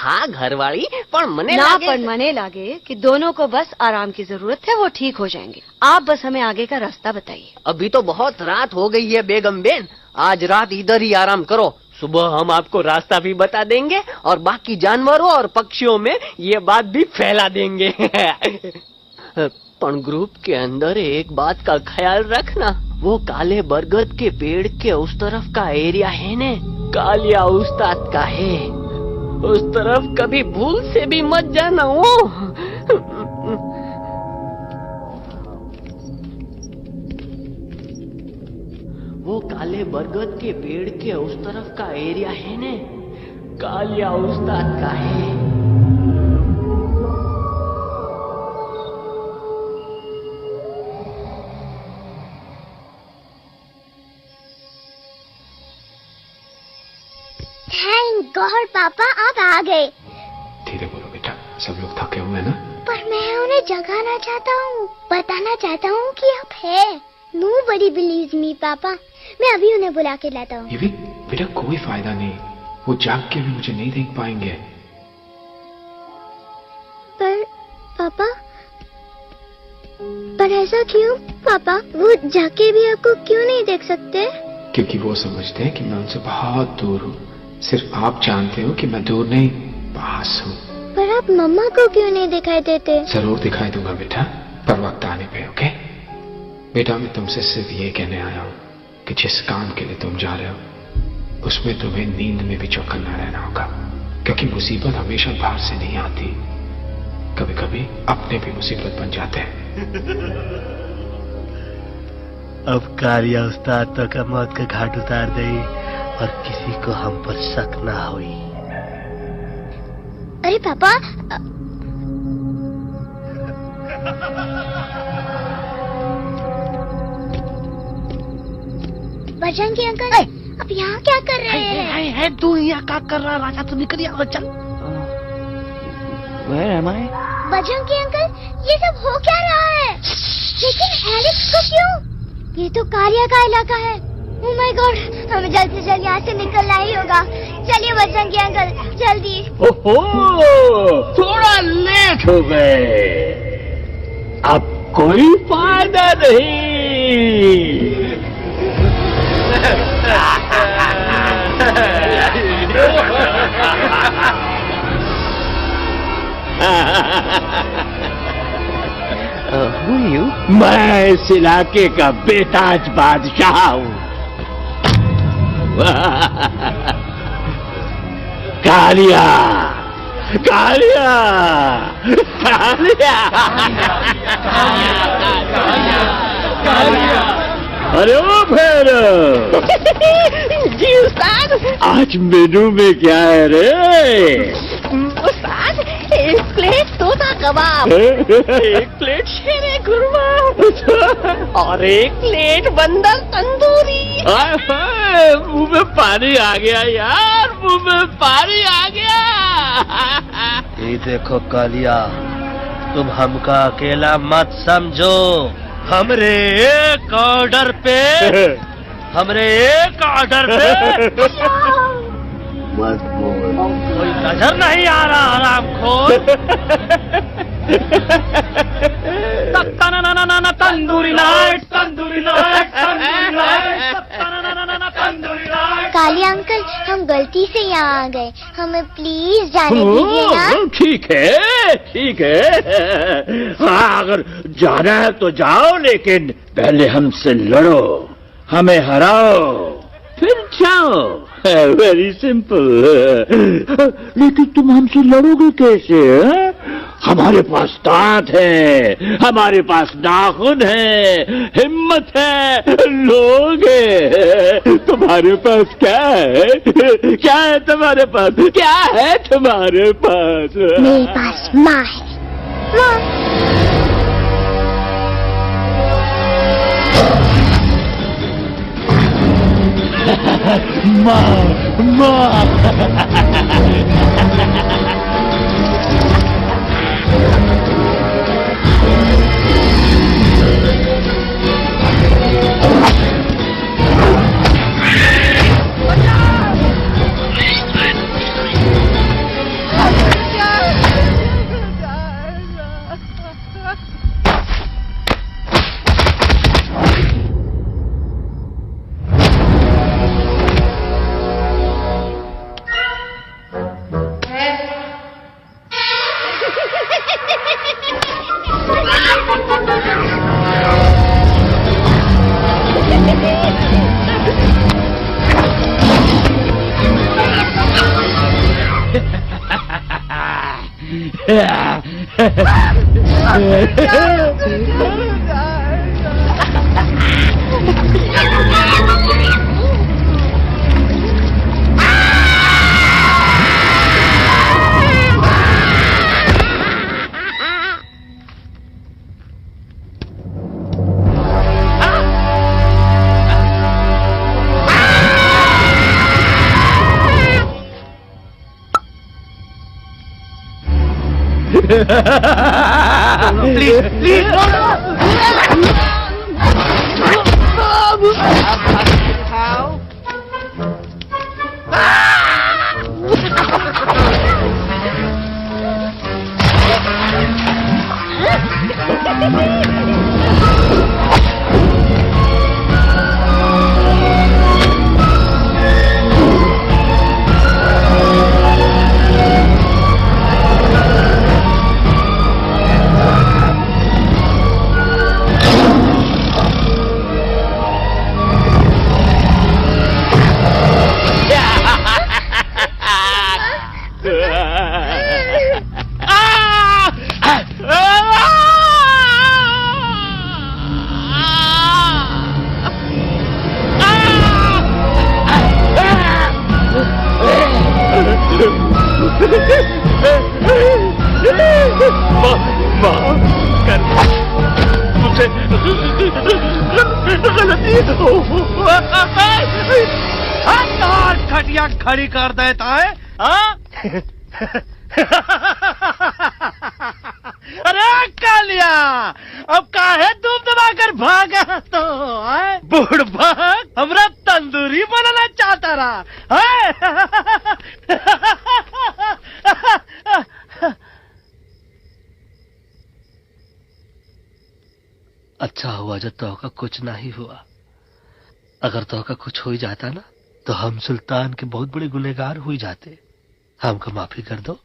हाँ घरवाली पर मने ना लागे पर मने लागे कि दोनों को बस आराम की जरूरत है, वो ठीक हो जाएंगे। आप बस हमें आगे का रास्ता बताइए। अभी तो बहुत रात हो गई है बेगम बेन, आज रात इधर ही आराम करो, सुबह हम आपको रास्ता भी बता देंगे और बाकी जानवरों और पक्षियों में ये बात भी फैला देंगे। पर ग्रुप के अंदर एक बात का ख्याल रखना, वो काले बरगद के पेड़ के उस तरफ का एरिया है ने कालिया उस्ताद का है, उस तरफ कभी भूल से भी मत जाना। वो काले बरगद के पेड़ के उस तरफ का एरिया है ने कालिया उस्ताद का है। थैंक गॉड पापा आप आ गए। धीरे बोलो बेटा, सब लोग थके हुए ना। पर मैं उन्हें जगाना चाहता हूँ, बताना चाहता हूँ कि आप है। Nobody believes me पापा, मैं अभी उन्हें बुला के लाता हूँ। ये भी बेटा कोई फायदा नहीं, वो जाग के भी मुझे नहीं देख पाएंगे। पर पापा पर ऐसा क्यों पापा? वो जाके भी आपको क्यों नहीं देख सकते? क्योंकि वो समझते हैं कि मैं उनसे बहुत दूर हूँ। सिर्फ आप जानते हो कि मैं दूर नहीं, पास हूँ। पर आप मम्मा को क्यों नहीं दिखाई देते? जरूर दिखाई दूंगा बेटा, पर वक्त आने पे। ओके बेटा, मैं तुमसे सिर्फ ये कहने आया हूँ कि जिस काम के लिए तुम जा रहे हो उसमें तुम्हें नींद में भी चौकन्ना रहना होगा, क्योंकि मुसीबत हमेशा बाहर से नहीं आती, कभी कभी अपने भी मुसीबत बन जाते हैं। अब कालिया उस्ताद तो का मौत का घाट उतार दे और किसी को हम पर शक ना हुई। अरे पापा, बजरंगी अंकल, अब यहाँ क्या कर रहे हैं? है तू यहाँ क्या कर रहा? राजा तो निकल यहाँ, चल। Where am I? Bajrangi uncle, ये सब हो क्या रहा है? लेकिन एलेक्स को क्यों? ये तो कालिया का इलाका है। ओह माय गॉड, हमें जल्द से जल्द यहाँ से निकलना ही होगा। चलिए बजरंगी अंकल, जल्दी। ओहो, थोड़ा लेट हो गए, अब कोई फायदा नहीं। Who are you? मैं इस इलाके का बेताज बादशाह हूँ। कालिया, कालिया, कालिया, कालिया। अरे ओ भैरव। जी उस्ताद। आज मेनू में क्या है रे? उस्ताद, एक प्लेट तोता कबाब, एक प्लेट शेरे कुरमा और एक प्लेट बंदर तंदूरी। मुंह में पानी आ गया यार, मुंह में पानी आ गया। ये देखो कालिया, तुम हमका अकेला मत समझो। हमरे एक ऑर्डर पे मत बोल, कोई नजर नहीं आ रहा हरामखोर। Tandoori night, tandoori night, tandoori night, tandoori night. Kalia uncle, हम गलती से यहाँ आ गए, हमें प्लीज जाने दीजिए ना। ठीक है, ठीक है। हाँ, अगर जाना है तो जाओ, लेकिन पहले हमसे लड़ो, हमें हराओ, फिर जाओ। Very simple. लेकिन तुम हमसे लड़ोगे कैसे? हमारे पास दांत है, हमारे पास नाखून है, हिम्मत है, लोग है। तुम्हारे पास क्या है? क्या है तुम्हारे पास? क्या है तुम्हारे पास? मेरे पास माँ है, माँ। माँ, प्लीज प्लीज हाँ। माफ कर, मुझे गलती हो। खटिया खड़ी कर देता है। अरे कालिया, अब काहे धूप दबाकर भागा तो? बुढ़बा हमरा तंदूरी बनाना चाहता रहा। अच्छा हुआ जब तोहका कुछ नहीं हुआ। अगर तोहका कुछ हो ही जाता ना तो हम सुल्तान के बहुत बड़े गुनहगार हो जाते। हमको माफी कर दो।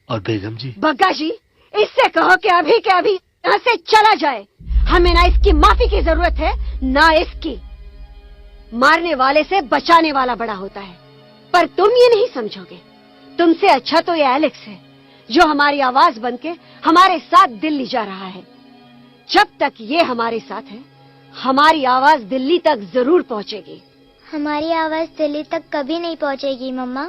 और बेगम जी, बग्गा जी, इससे कहो कि अभी के अभी यहाँ से चला जाए। हमें ना इसकी माफी की जरूरत है ना इसकी। मारने वाले से बचाने वाला बड़ा होता है, पर तुम ये नहीं समझोगे। तुमसे अच्छा तो ये एलेक्स है जो हमारी आवाज बनके हमारे साथ दिल्ली जा रहा है। जब तक ये हमारे साथ है हमारी आवाज दिल्ली तक जरूर पहुंचेगी। हमारी आवाज दिल्ली तक कभी नहीं पहुंचेगी मम्मा।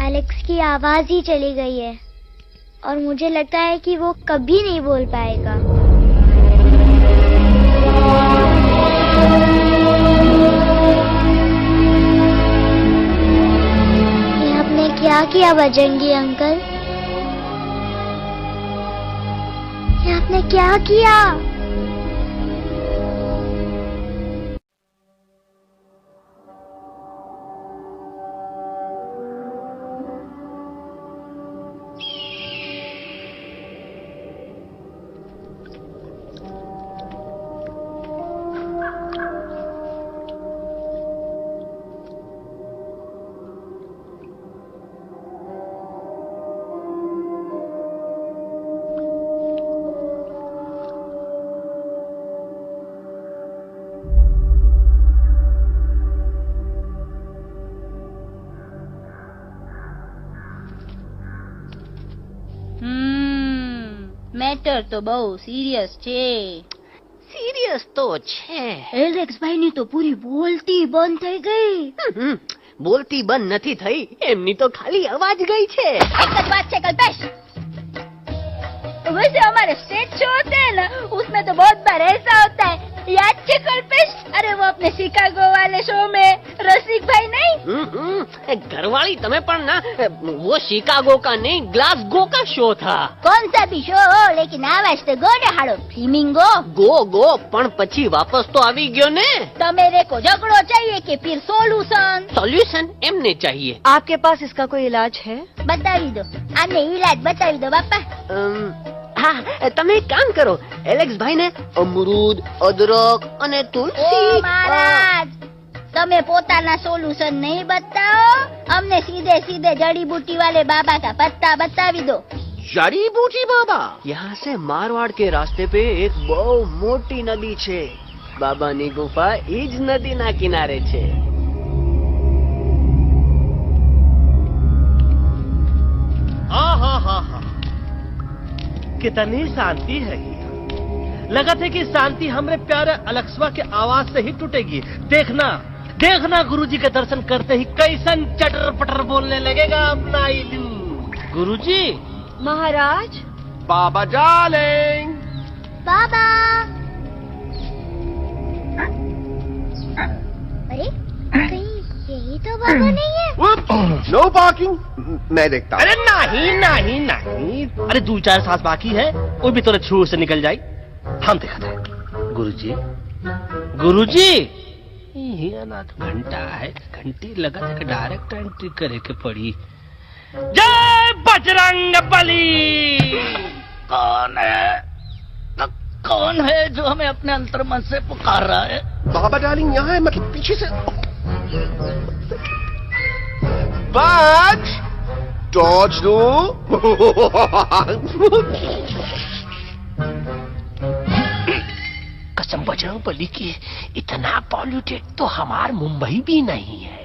एलेक्स की आवाज ही चली गई है और मुझे लगता है कि वो कभी नहीं बोल पाएगा। ये आपने क्या किया बजरंगी अंकल? ये आपने क्या किया? મેટર તો બહુ સિરિયસ છે. સિરિયસ તો છે. એલેક્સ ભાઈ ની તો પૂરી બોલતી બંધ થઈ ગઈ. બોલતી બંધ નથી થઈ, એમની તો ખાલી અવાજ ગઈ છે. एक જ बात है कल्पेश, वैसे हमारे स्टेज शो होते हैं ना उसमें तो बहुत बार ऐसा होता है, याद है कल्पेश? अरे वो अपने शिकागो वाले शो में रसिक भाई नहीं? घरवाली तमें पण ना, वो शिकागो का नहीं ग्लासगो का शो था. कौन सा भी शो हो लेकिन आवाज तो गो ने हाड़ो. फ्लेमिंगो गो पण પછી વાપસ તો આવી ગયો ને. तो मेरे को झगड़ो चाहिए कि फिर सोल्यूशन एमने चाहिए. आपके पास इसका कोई इलाज है? बतावी दो, आने इलाज बतावी दो बापा. હા, તમે એક કામ કરો, એલેક્સ ભાઈ ને અમરૂદ, અદરક અને તુલસી. ओ महाराज, તમે પોતાના સોલ્યુશન नहीं बताओ, हमने सीधे सीधे जड़ी बूटी वाले बाबा का पत्ता बतावी दो. जड़ी बूटी बाबा? यहाँ से मारवाड़ के रास्ते पे एक बहु मोटी नदी छे. बाबानी गुफा इज नदी ना किनारे छे. हाँ, कितनी शांति है। लगा था कि शांति हमरे प्यारे अलेक्सवा के आवाज से ही टूटेगी। देखना गुरुजी के दर्शन करते ही कैसन चटर पटर बोलने लगेगा अपना इलू। गुरुजी। महाराज। बाबा डार्लिंग। बाबा। अरे कहीं यही तो बाबा नहीं है। नो पार्किंग, मैं देखता हूँ। अरे नहीं। अरे 2-4 सांस बाकी है, वो भी तो छू से निकल जाए। हम देखा था। गुरुजी ये ना तो घंटा है, घंटी लगा था डायरेक्ट एंट्री करे के पड़ी। जय बजरंग बली। कौन है जो हमें अपने अंतर्मन से पुकार रहा है? बाबा डार्लिंग यहाँ है, मतलब पीछे से। बच डॉज दो। कसम बजरंग बली की, इतना पॉल्यूटेड तो हमार मुंबई भी नहीं है।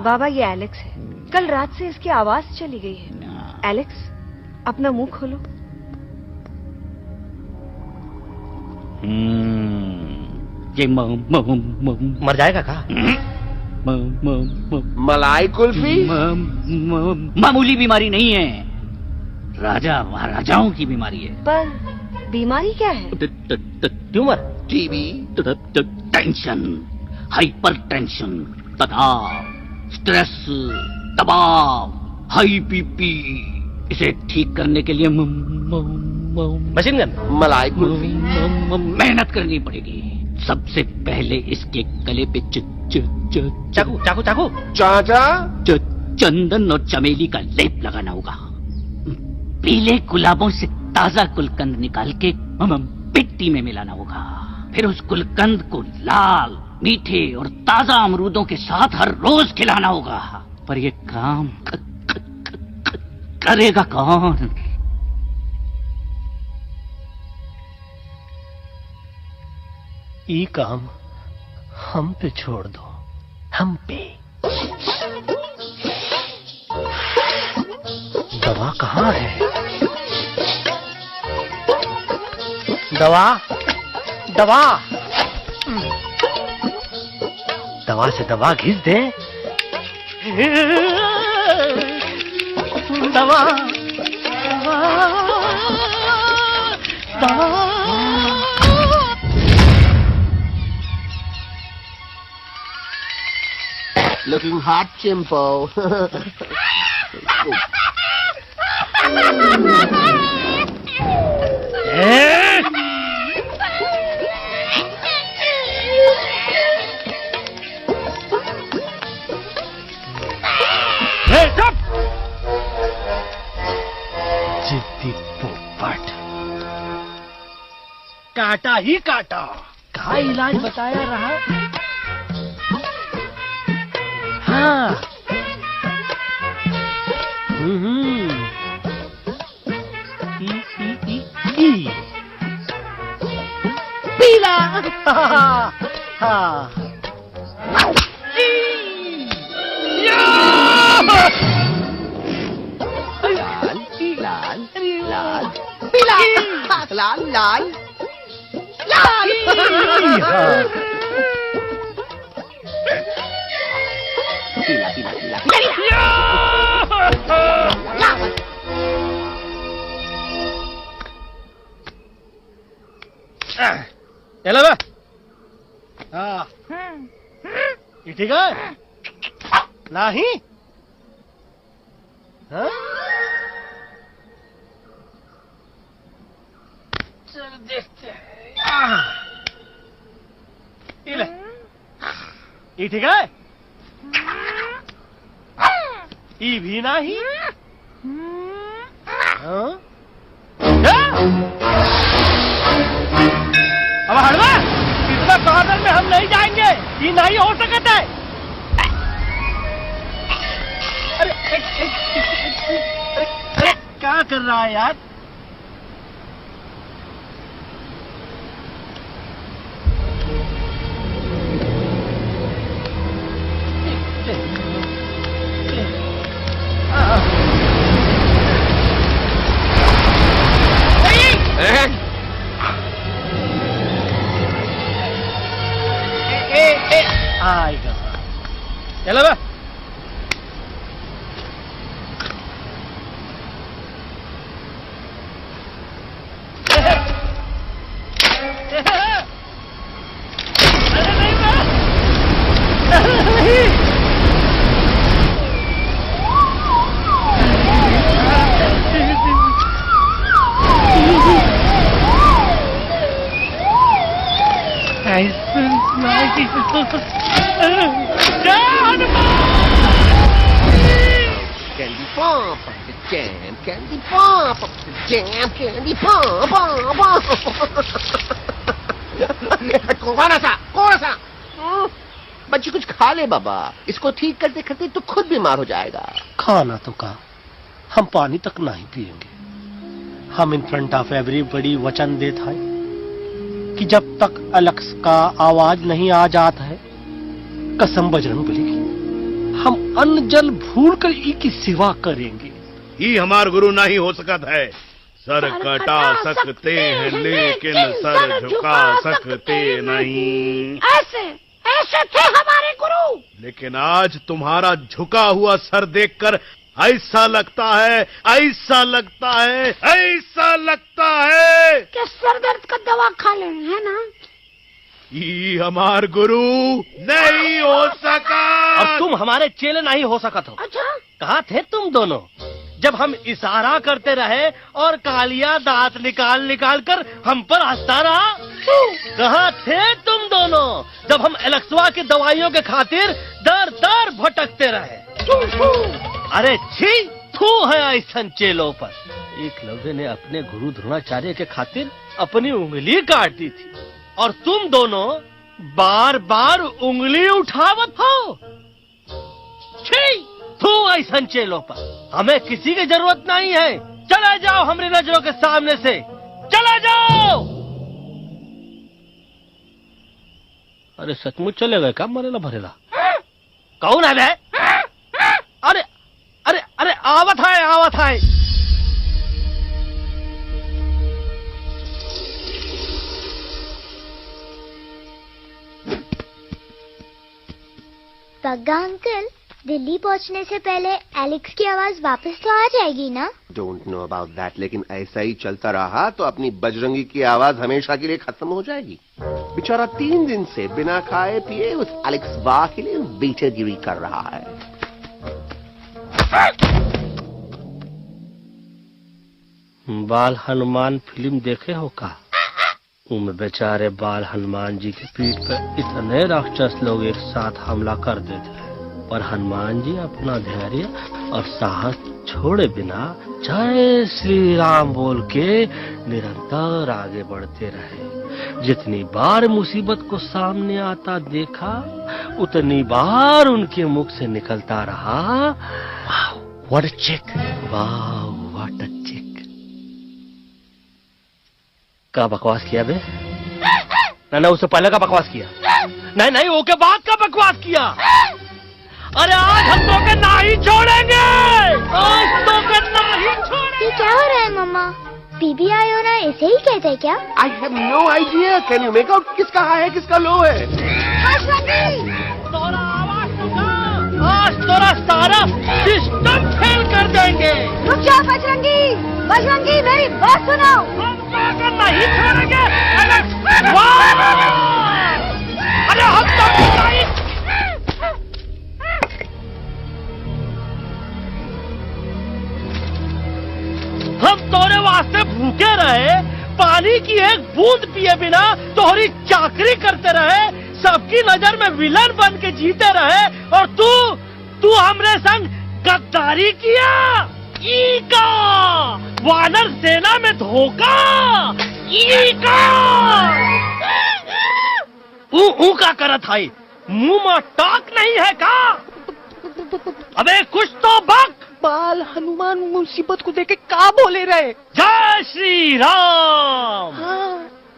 बाबा ये एलेक्स है, कल रात से इसकी आवाज चली गई है। एलेक्स अपना मुंह खोलो। ये मर जाएगा का? मलाई कुल्फी मामूली बीमारी नहीं है, राजा महाराजाओं की बीमारी है। पर बीमारी क्या है? Tumour, TB, tension, hyper tension, तनाव, स्ट्रेस, दबाव, हाई बीपी। इसे ठीक करने के लिए मशीन गन, मलाई कुल्फी मेहनत करनी पड़ेगी। सबसे पहले इसके गले पे चाकू चाकू चाकू चाचा चंदन और चमेली का लेप लगाना होगा। पीले गुलाबों से ताजा गुलकंद निकाल के मिट्टी में मिलाना होगा। फिर उस गुलकंद को लाल, मीठे और ताजा अमरूदों के साथ हर रोज खिलाना होगा। पर ये काम करेगा कौन? ये काम हम पे छोड़ दो, हम पे। दवा कहाँ है? दवा, दवा, दवा से दवा घिस दे। दवा, दवा। Looking hot, Chimpo. जिद्दी पोपट, काटा ही काटा। कहाँ इलाज बताया रहा? हाँ, पीला। हाँ, लाल, लाल, पीला, लाल, लाल, लाल। पीला, पीला, पीला, पीला। चलो बे। हाँ, ये ठीक है? नहीं? हाँ? चल देखते हैं। ये ठीक है? ये भी नहीं? हाँ? अब हड़वा, इतना कॉर्नर में हम नहीं जाएंगे। ये नहीं हो सकता है। अरे, अरे क्या कर रहा है यार? आएगा। चलो बे। Candy pop up the jam, candy pop up the jam, candy pop up. कौन सा? बच्ची कुछ खा ले बाबा, इसको ठीक करते करते तो खुद बीमार हो जाएगा। खाना तो का, हम पानी तक नहीं पिएंगे। हम इन फ्रंट ऑफ एवरीबॉडी वचन देता है कि जब तक अलक्स का आवाज नहीं आ जाता है, कसम बजरंगबली की, हम अन्न जल भूल कर ई की सेवा करेंगे। ये हमार गुरु नहीं हो सकता है। सर कटा सकते हैं लेकिन सर झुका सकते नहीं। ऐसे ऐसे थे हमारे गुरु। लेकिन आज तुम्हारा झुका हुआ सर देखकर ऐसा लगता है कि सर दर्द का दवा खा ले, है ना? ये हमार गुरु नहीं हो सका। और तुम हमारे चेले नहीं हो सका तो। अच्छा, कहाँ थे तुम दोनों जब हम इशारा करते रहे और कालिया दांत निकाल निकाल कर हम पर हंसता रहा? कहाँ थे तुम दोनों जब हम एलेक्सवा की दवाइयों के खातिर दर दर भटकते रहे? अरे छी, थू है ऐसा चेलों पर। एकलव्य ने अपने गुरु द्रोणाचार्य के खातिर अपनी उंगली काट दी थी और तुम दोनों बार बार उंगली उठावत हो। छी, थू ऐसा चेलों पर। हमें किसी की जरूरत नहीं है। चले जाओ हमारी नजरों के सामने से, चले जाओ। अरे सचमुच चले गए क्या? मरेला भरेला कौन है बे? अरे अरे अरे आवत है। पग्गा अंकल, दिल्ली पहुंचने से पहले एलेक्स की आवाज वापस तो आ जाएगी ना? डोंट नो अबाउट दैट, लेकिन ऐसा ही चलता रहा तो अपनी बजरंगी की आवाज हमेशा के लिए खत्म हो जाएगी। बेचारा 3 दिन से बिना खाए पिए उस एलेक्स वाह के लिए बेटेगिरी कर रहा है। बाल हनुमान फिल्म देखे हो का? उनमें बेचारे बाल हनुमान जी की पीठ पर इतने राक्षस लोग एक साथ हमला कर देते हैं, पर हनुमान जी अपना धैर्य और साहस छोड़े बिना जय श्री राम बोल के निरंतर आगे बढ़ते रहे। जितनी बार मुसीबत को सामने आता देखा, उतनी बार उनके मुख से निकलता रहा, वाह व्हाट अ चिक, वाह व्हाट अ चिक। का बकवास किया बे? ना उससे पहले का बकवास किया? नहीं ओके बाद का बकवास किया। अरे आज हम तो के नहीं छोड़ेंगे, आज तो के नहीं छोड़ेंगे। ये क्या हो रहा है मम्मा? बीबी आई हो ना, ऐसे ही कहते हैं क्या? I have no idea. Can you make out किसका हाई है किसका लो है? तोरा आवाज सुना, आज तोरा सारा सिस्टम फेल कर देंगे। रुक जाओ बजरंगी, बजरंगी मेरी बात सुनो। नहीं छोड़ेंगे। अरे हम तो नहीं। हम तोरे वास्ते भूखे रहे, पानी की एक बूंद पिए बिना तोहरी चाकरी करते रहे, सबकी नजर में विलन बन के जीते रहे, और तू हमरे संग गद्दारी किया। ईका वानर सेना में धोखा, ईका ऊ का करत है, मुंह में टाक नहीं है का? अबे कुछ तो बक। बाल हनुमान मुसीबत को देखे का बोले रहे? जय श्री राम। हाँ,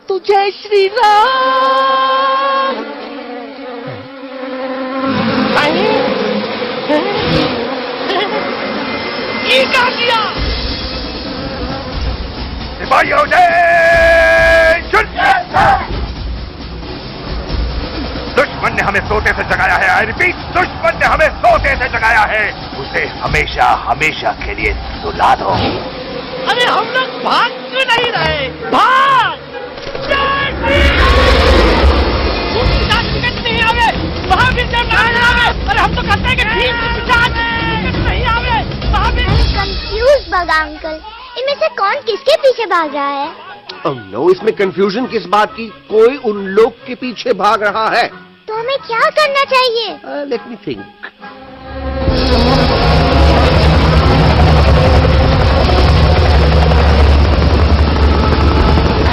तो जय श्री राम। ये क्या किया? सिपाहियों दुश्मन ने हमें सोते से जगाया है। आई रिपीट, दुश्मन ने हमें सोते से जगाया है। उसे हमेशा हमेशा के लिए सुला दो। अरे हम लोग भाग क्यों नहीं रहे? भाग! नहीं आवे, महावीर जब नहीं आवे। अरे हम तो कहते हैं कि ठीक नहीं आवे, महावीर। कंफ्यूज बगा अंकल, इनमें से कौन किसके पीछे भाग रहा है? नो, इसमें कंफ्यूजन किस बात की? कोई उन लोग के पीछे भाग रहा है। तो हमें क्या करना चाहिए? Let me think.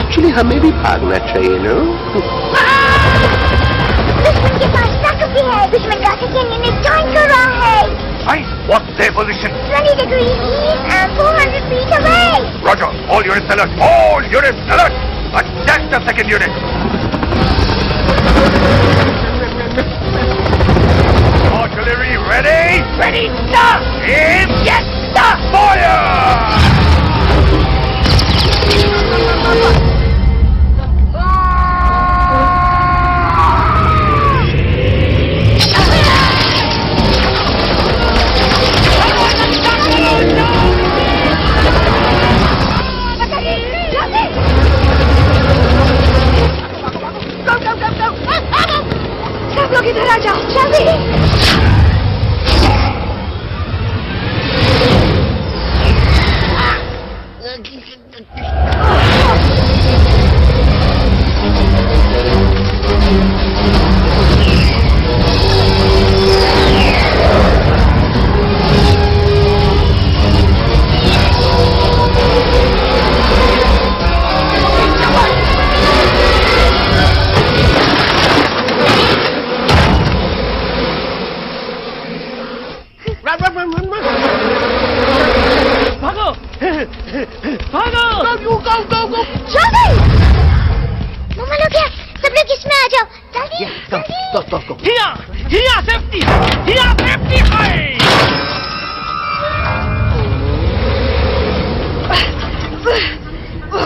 एक्चुअली हमें भी भागना चाहिए ना। दुश्मन के पास ताकत भी है। दुश्मन का सेकेंड यूनिट ज्वाइन कर रहा है। Nice. What's their position? 20 degrees east and 400 feet away. Roger. All units alert. All units alert. Attack the second unit. Artillery ready? Ready, sir. Aim. Yes, sir. Fire! लोग इधर आ जाओ जल्दी।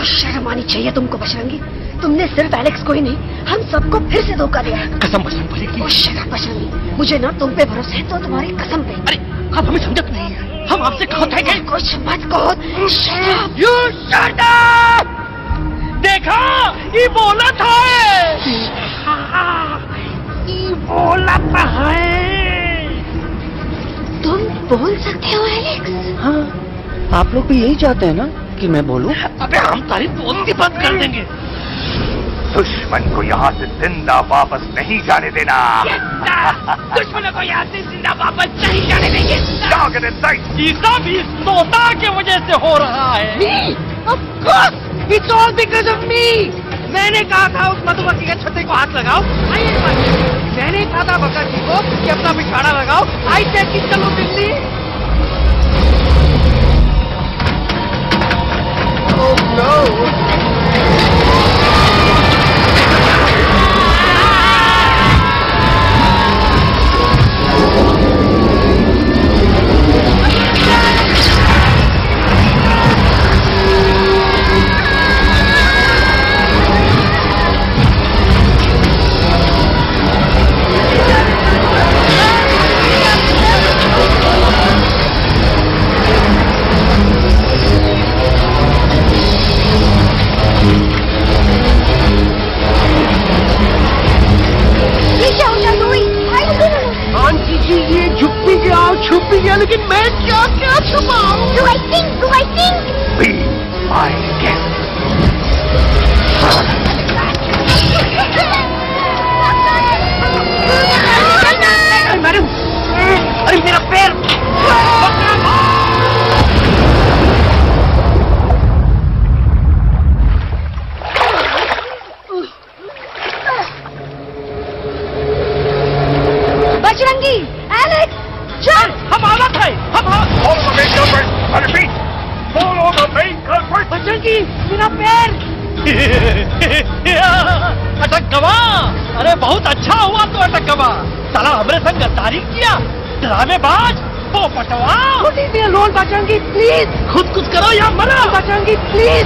शर्म आनी चाहिए तुमको बजरंगी। तुमने सिर्फ एलेक्स को ही नहीं हम सबको फिर से धोखा दिया। कसम बजरंग बली की। शर्म बजरंगी, मुझे ना तुम पे भरोसा है तो तुम्हारी कसम पे। अरे आप हमें समझत नहीं है, हम आपसे कहो थे कि कुछ मत कहो। You shut up! देखा ये बोला था, ये बोला था है। तुम बोल सकते हो एलेक्स? हाँ, आप लोग भी यही चाहते हैं ना कि मैं बोलूं? अबे हम तारीफ बोलती बंद कर देंगे। दुश्मन को यहाँ से जिंदा वापस नहीं जाने देना। दुश्मनों को यहाँ से जिंदा वापस नहीं जाने देंगे। ये सब इस तोता की वजह से हो रहा है। Me? Of course, it's all because of me. मैंने कहा था उस मधुमक्खी के छत्ते को हाथ लगाओ। मैंने कहा था बकर जी को कि अपना पिछवाड़ा लगाओ। आई सेड कि चलो दिल्ली। Oh no! लेकिन मैं क्या क्या छुपाऊं? Do I think? Be my guest. Madam, अरे मेरा पैर! बजरंगी, एलेक्स, चल! हम आवाज है, हम Follow the main culprit. I repeat, follow the main culprit. Bajrangi, मेरा पैर! अटक गवा! अरे बहुत अच्छा हुआ तो अटक गवा। साला हमरे संग गद्दारी किया, ड्रामेबाज, पोपटवा। लोन बजरंगी प्लीज, खुद कुछ करो या मरो। Bajrangi please.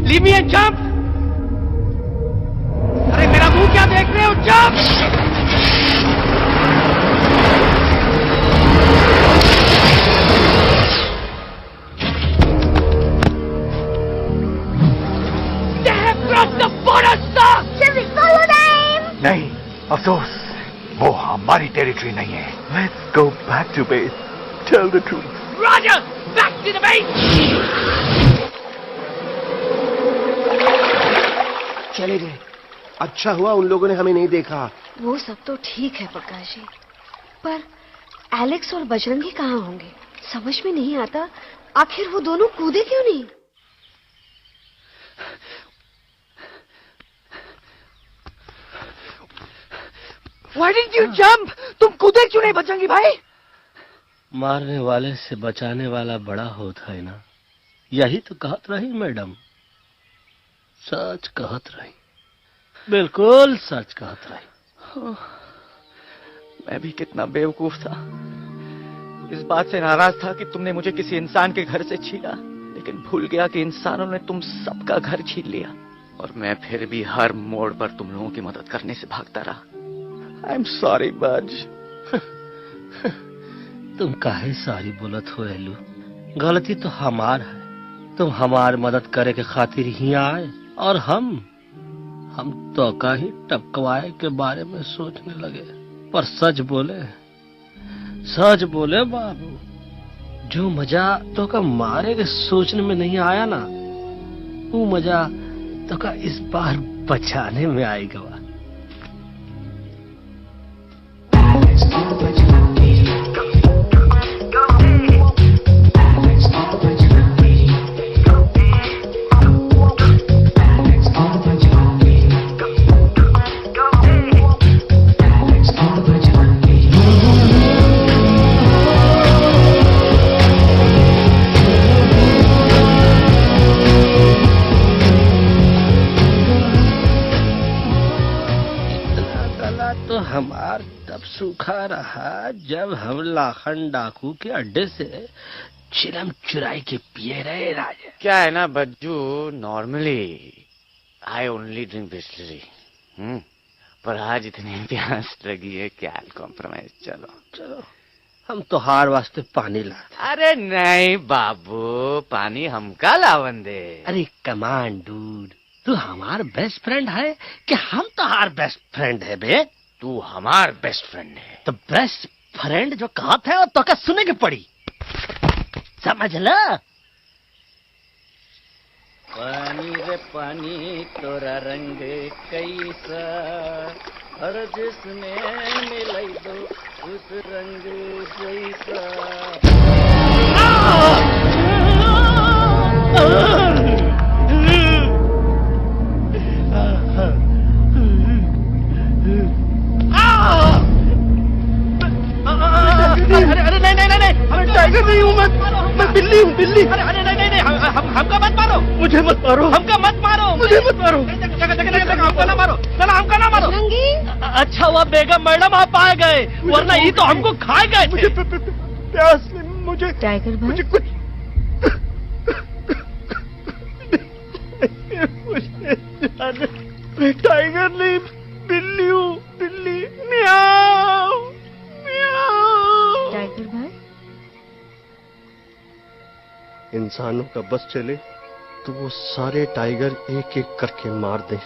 Leave me and jump! अरे मेरा मुंह क्या देख रहे हो? Jump! They have crossed the border, sir! Shall we follow them? नहीं, अफसोस, वो हमारी टेरिटरी नहीं है। Let's go back to base. Tell the truth. Roger! Back to the base! चले गए। अच्छा हुआ उन लोगों ने हमें नहीं देखा। वो सब तो ठीक है प्रकाश जी, पर एलेक्स और बजरंगी कहाँ होंगे? समझ में नहीं आता, आखिर वो दोनों कूदे क्यों नहीं? Why didn't you jump? तुम कूदे क्यों नहीं बजरंगी भाई? मारने वाले से बचाने वाला बड़ा होता है ना, यही तो कहत रही मैडम। सच कहत रही, बिल्कुल सच कहत रही। मैं भी कितना बेवकूफ था। इस बात से नाराज था कि तुमने मुझे किसी इंसान के घर से छीना, लेकिन भूल गया कि इंसानों ने तुम सबका घर छीन लिया और मैं फिर भी हर मोड़ पर तुम लोगों की मदद करने से भागता रहा। आई एम सॉरी बज। तुम काहे सारी बोलत हो एलू? गलती तो हमार है। तुम हमार मदद करे के खातिर ही आए और हम तो का ही टपकवाए के बारे में सोचने लगे। पर सच बोले बाबू, जो मजा तो का मारे के सोचने में नहीं आया ना, वो मजा तो का इस बार बचाने में आएगा। हमार तब सूखा रहा जब हम लाखन डाकू के अड्डे से चिलम चुराई के पिए रहे राजा। क्या है ना Bajju, normally I only drink Bisleri, पर आज इतनी प्यास लगी है क्या कॉम्प्रोमाइज। चलो हम तो हार वास्ते पानी ला। अरे नहीं बाबू, पानी हमका लावन दे। अरे कमान डूड, तू हमार बेस्ट फ्रेंड है कि हम तो हार बेस्ट फ्रेंड है बे? तू हमार बेस्ट फ्रेंड है। तो बेस्ट फ्रेंड जो कहा था तो क्या सुने की पड़ी, समझ ला। पानी रे पानी तोरा रंग कैसा, हर जिसने मिलाई दो उस रंग जैसा। अरे नहीं, मैं टाइगर नहीं हूँ, मैं बिल्ली हूँ, बिल्ली। अरे नहीं, हमका मत मारो, मुझे मत मारो, हमका मत मारो, मुझे मत मारो, हमका ना मारो, चला हमका ना मारो। अच्छा हुआ बेगम मैडम आप आ गए, वरना ये तो हमको खा गए। मुझे प्यास नहीं, मुझे टाइगर भाई, मुझे कुछ मैं टाइगर नहीं, बिल्ली हूँ, बिल्ली। म्याऊ म्याऊ। टाइगर भाई, इंसानों का बस चले तो वो सारे टाइगर एक एक करके मार दे।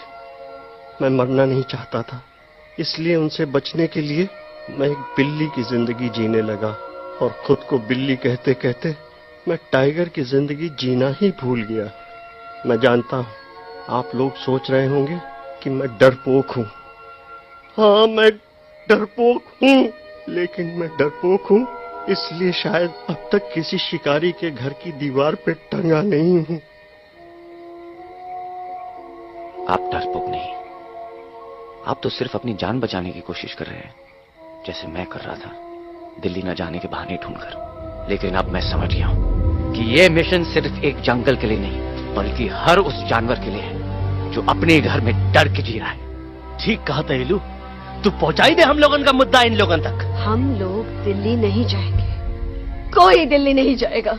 मैं मरना नहीं चाहता था, इसलिए उनसे बचने के लिए मैं एक बिल्ली की जिंदगी जीने लगा और खुद को बिल्ली कहते कहते मैं टाइगर की जिंदगी जीना ही भूल गया। मैं जानता हूं आप लोग सोच रहे होंगे कि मैं डरपोक हूं। हाँ, मैं डरपोक हूं, लेकिन मैं डरपोक हूं इसलिए शायद अब तक किसी शिकारी के घर की दीवार पे टंगा नहीं हूं। आप डरपोक नहीं, आप तो सिर्फ अपनी जान बचाने की कोशिश कर रहे हैं, जैसे मैं कर रहा था दिल्ली न जाने के बहाने ढूंढकर। लेकिन अब मैं समझ गया हूं कि यह मिशन सिर्फ एक जंगल के लिए नहीं, बल्कि हर उस जानवर के लिए है जो अपने घर में डर के जी रहा है। ठीक कहा तैलू, तू पहुंचाई दे हम लोगों का मुद्दा इन लोगों तक। हम लोग दिल्ली नहीं जाएंगे, कोई दिल्ली नहीं जाएगा।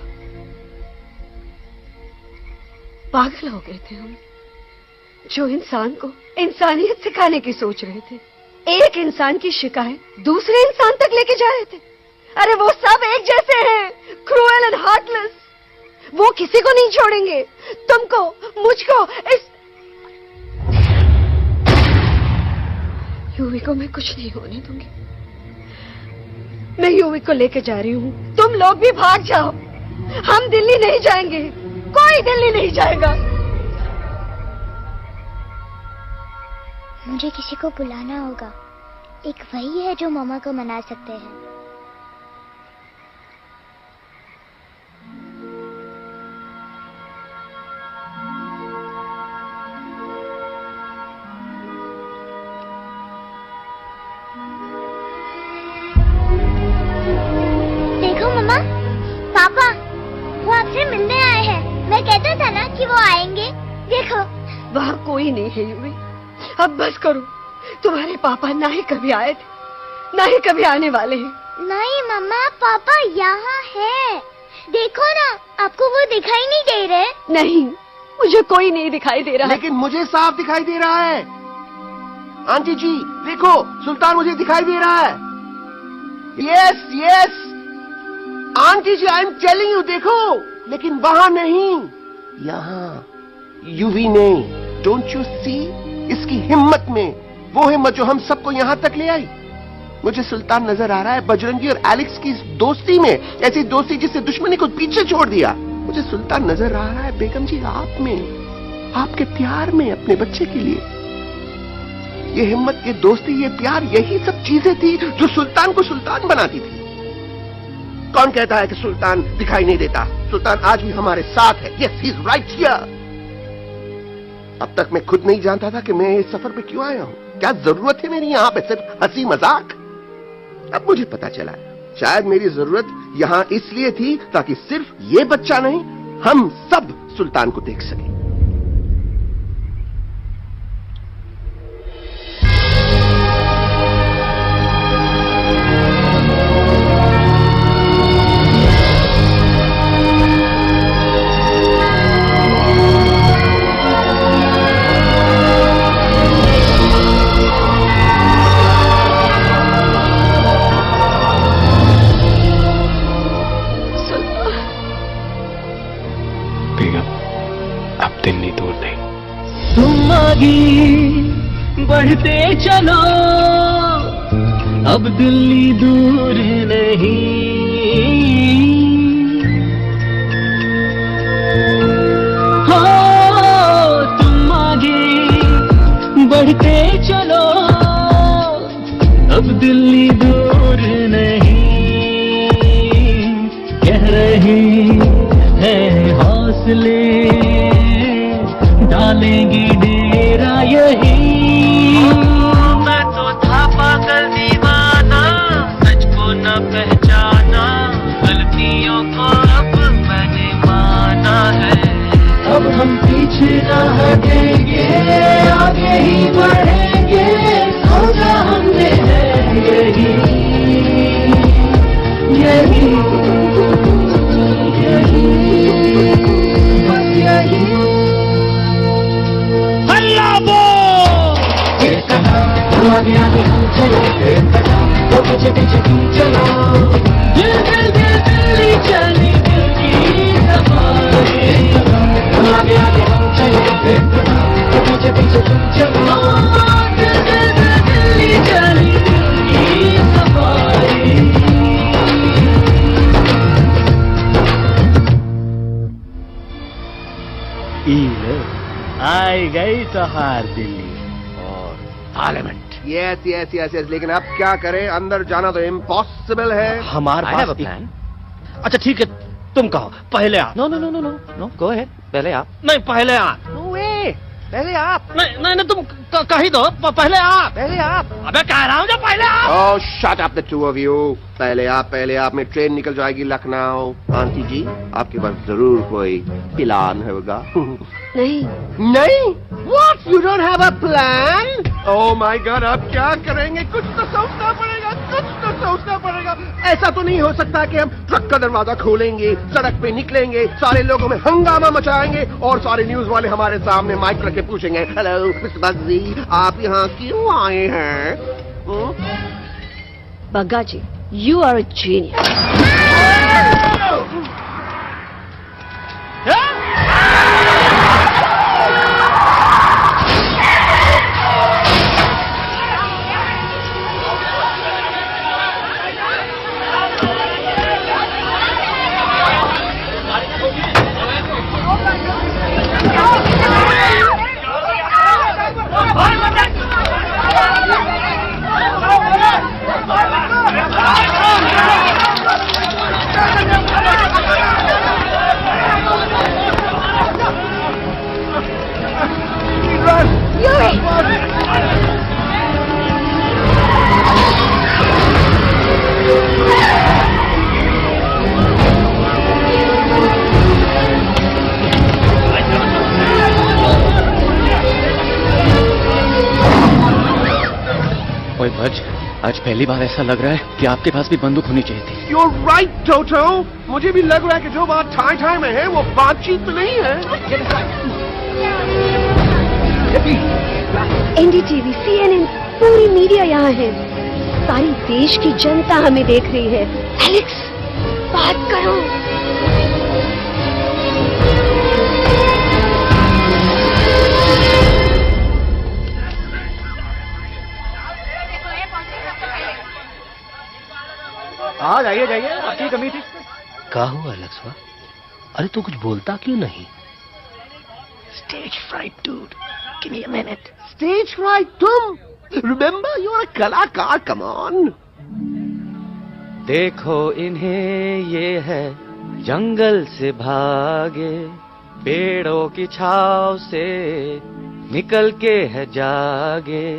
पागल हो गए थे हम, जो इंसान को इंसानियत सिखाने की सोच रहे थे, एक इंसान की शिकायत दूसरे इंसान तक लेके जा रहे थे। अरे वो सब एक जैसे हैं, क्रूएल एंड हार्टलेस। वो किसी को नहीं छोड़ेंगे, तुमको, मुझको, इस यूवी को मैं कुछ नहीं होने दूंगी। मैं यूवी को लेके जा रही हूँ, तुम लोग भी भाग जाओ। हम दिल्ली नहीं जाएंगे, कोई दिल्ली नहीं जाएगा। मुझे किसी को बुलाना होगा, एक वही है जो मामा को मना सकते हैं। देखो मामा, पापा वो आपसे मिलने आए हैं। मैं कहता था ना कि वो आएंगे। देखो वहाँ कोई नहीं है यूवी, अब बस करो। तुम्हारे पापा ना ही कभी आए थे, ना ही कभी आने वाले हैं। नहीं मम्मा, पापा यहाँ है। देखो ना, आपको वो दिखाई नहीं दे रहे? नहीं, मुझे कोई नहीं दिखाई दे रहा। लेकिन मुझे साफ दिखाई दे रहा है। आंटी जी देखो, सुल्तान मुझे दिखाई दे रहा है। Yes yes aunty ji, I am telling you, देखो। लेकिन वहां नहीं, यहाँ यूवी ने। Don't you see? इसकी हिम्मत में, वो हिम्मत जो हम सबको यहां तक ले आई। मुझे सुल्तान नजर आ रहा है बजरंगी और एलेक्स की दोस्ती में, ऐसी दोस्ती जिससे दुश्मनी को पीछे छोड़ दिया। मुझे सुल्तान नजर आ रहा है बेगम जी आप में, आपके प्यार में, अपने बच्चे के लिए। ये हिम्मत, ये दोस्ती, ये प्यार, यही सब चीजें थी जो सुल्तान को सुल्तान बनाती थी। कौन कहता है कि सुल्तान दिखाई नहीं देता? सुल्तान आज भी हमारे साथ है। Yes, he is right here. अब तक मैं खुद नहीं जानता था कि मैं इस सफर पे क्यों आया हूं। क्या जरूरत है मेरी यहां पे सिर्फ हंसी मजाक? अब मुझे पता चला है, शायद मेरी जरूरत यहां इसलिए थी ताकि सिर्फ ये बच्चा नहीं, हम सब सुल्तान को देख सकें। बढ़ते चलो, अब दिल्ली दूर नहीं। हो तुम आगे बढ़ते चलो, अब दिल्ली दूर नहीं। कह रहे हैं हौसले, डालेंगे डेरा यही। मैं तो था पागल दीवाना, सच को न पहचाना, गलतियों को अब मैंने माना है। अब हम पीछे न हटेंगे, आगे ही बढ़ेंगे, सोचा हमने है यही यही यही बस यही। हल्ला बोल! एक कदम आगे आगे हम चलो, एक कदम तो पीछे पीछे तुम चलो। दिल दिल दिल दिल्ली चली दिल की सफारी। एक कदम आगे आगे हम चलो, एक कदम तो पीछे पीछे तुम चलो। दिल दिल दिल दिल्ली चली दिल की सफारी। आई गई तोहार दिल्ली और parliament. Yes yes yes yes, लेकिन अब क्या करें, अंदर जाना तो इम्पॉसिबल है। हमारे पास प्लान। अच्छा ठीक है, तुम कहो, पहले आप। No no no no no no, go ahead, पहले आप। नहीं, पहले आप। नो वे, पहले आप। नहीं नहीं, तुम कही दो, पहले आप। पहले आप। अबे कह रहा हूँ जो पहले आप। Oh shut up the two of you. पहले आप में ट्रेन निकल जाएगी लखनऊ। आंटी जी आपके पास जरूर कोई प्लान होगा। नहीं नहीं? What? You don't have a plan? Oh my God, अब क्या करेंगे? कुछ तो सोचना पड़ेगा, कुछ तो सोचना पड़ेगा। ऐसा तो नहीं हो सकता कि हम ट्रक का दरवाजा खोलेंगे, सड़क पे निकलेंगे, सारे लोगों में हंगामा मचाएंगे और सारे न्यूज वाले हमारे सामने माइक रख के पूछेंगे, हेलो मिस्टर बग्गी, आप यहाँ क्यों आए हैं? बग्गा जी, you are a genius. आज पहली बार ऐसा लग रहा है कि आपके पास भी बंदूक होनी चाहिए थी। You're right, Toto. मुझे भी लग रहा है कि जो बात ठाई ठाई में है वो बातचीत में नहीं है। एनडीटीवी, CNN, पूरी मीडिया यहाँ है। सारी देश की जनता हमें देख रही है। एलेक्स, बात करो। हाँ जाइए जाइए, आपकी कमी थी। क्या हुआ एलेक्स? अरे तू कुछ बोलता क्यों नहीं? Stage fright, dude. Give me a minute. Stage fright, तुम? Remember, you're a कलाकार. Come on. देखो इन्हें, ये है जंगल से भागे, पेड़ों की छाव से निकल के है जागे,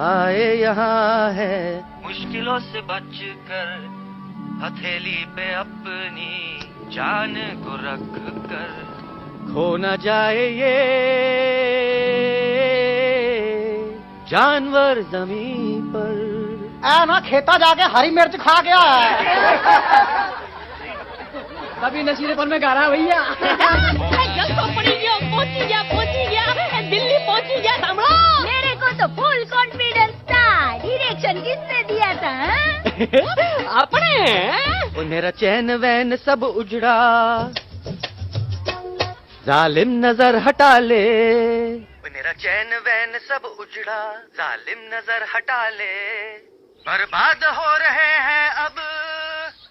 आए यहाँ है मुश्किलों से बचकर, हथेली पे अपनी जान को रख कर, खो न जाए ये जानवर जमीन पर। ना खेता जाके हरी मिर्च खा गया है। कभी नशीलेपन में गा रहा भैया। पहुंची गया दिल्ली पहुंची गया। मेरे को तो फुल कॉन्फिडेंस था। डायरेक्शन किसने दिया था? अपने। वो मेरा चैन वैन सब उजड़ा, जालिम नजर हटा ले। मेरा चैन वैन सब उजड़ा, जालिम नजर हटा ले, बर्बाद हो रहे हैं अब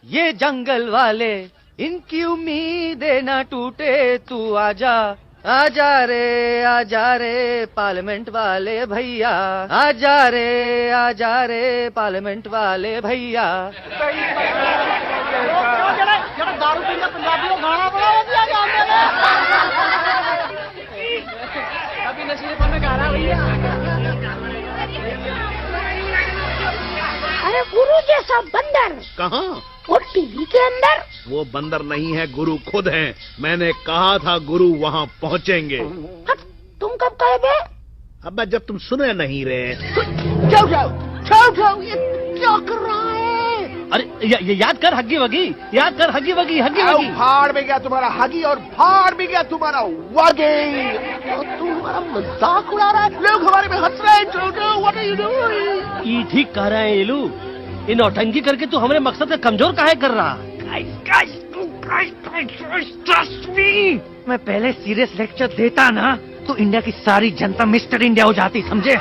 ये जंगल वाले, इनकी उम्मीदें ना टूटे, तू आजा आजा रे पार्लियामेंट वाले भैया, आजा रे पार्लियामेंट वाले भैया। दारू पी पंजाबी को गाना बड़ा दिया कभी नशीलेपन में गा रहा भैया। अरे गुरु जैसा बंदर कहाँ? वो टीवी के अंदर। वो बंदर नहीं है, गुरु खुद हैं। मैंने कहा था गुरु वहाँ पहुँचेंगे। तुम कब कहे बे? अब जब तुम सुने नहीं रहे। ये क्या कर रहा है? अरे याद कर हग्गी वगी, याद कर हग्गी वगी, हग्गी वगी। भाड़ में गया तुम्हारा हगी और भाड़ में गया तुम्हारा वगी। तू हमारा मजाक उड़ा रहा है, लोग हमारे में हंस रहे हैं। What are you doing? ये ठीक कह रहे हैं इलू, इन नौटंकी करके तू हमारे मकसद का कमजोर काहे कर रहा? मैं पहले सीरियस लेक्चर देता ना तो इंडिया की सारी जनता मिस्टर इंडिया हो जाती, समझे?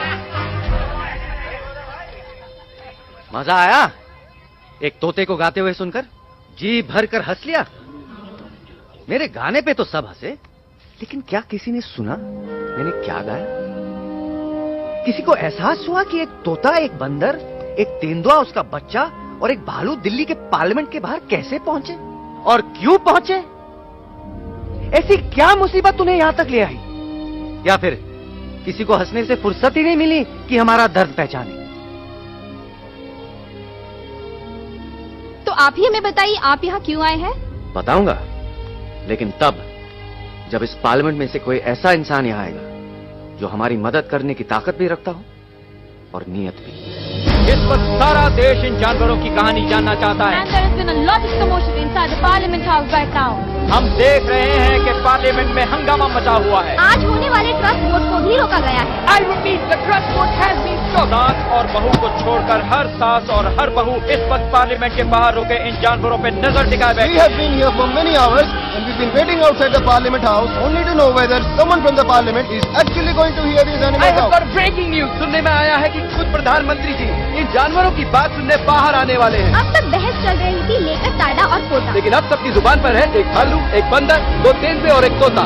मजा आया एक तोते को गाते हुए सुनकर? जी भर कर हंस लिया। मेरे गाने पे तो सब हंसे, लेकिन क्या किसी ने सुना मैंने क्या गाया? किसी को एहसास हुआ कि एक तोता, एक बंदर, एक तेंदुआ, उसका बच्चा और एक भालू दिल्ली के पार्लियामेंट के बाहर कैसे पहुंचे और क्यों पहुंचे? ऐसी क्या मुसीबत उन्हें यहां तक ले आई? या फिर किसी को हंसने से फुर्सत ही नहीं मिली कि हमारा दर्द पहचाने? तो आप ही हमें बताइए, आप यहाँ क्यों आए हैं? बताऊंगा, लेकिन तब जब इस पार्लियामेंट में से कोई ऐसा इंसान यहाँ आएगा जो हमारी मदद करने की ताकत भी रखता हो और नीयत भी। इस वक्त सारा देश इन जानवरों की कहानी जानना चाहता है। And there has been a lot of commotion inside the Parliament House right now. हम देख रहे हैं कि पार्लियामेंट में हंगामा मचा हुआ है। आज होने वाले ट्रस्ट वोट को भी रोका गया है। I repeat, the trust vote has been stopped। सास और बहू को छोड़कर हर सास और हर बहू इस वक्त पार्लियामेंट के बाहर रुके इन जानवरों पे नजर टिकाए बैठे। We have been here for many hours and we've been waiting outside the Parliament House only to know whether someone from the Parliament is actually going to hear these animals out. I have got breaking news। सुनने में आया है कि खुद प्रधानमंत्री जी इन जानवरों की बात सुनने बाहर आने वाले हैं। अब तक बहस चल रही थी लेकर टाडा और पोता, लेकिन अब सबकी जुबान पर है एक भालू, एक बंदर, दो तेंदुए और एक तोता।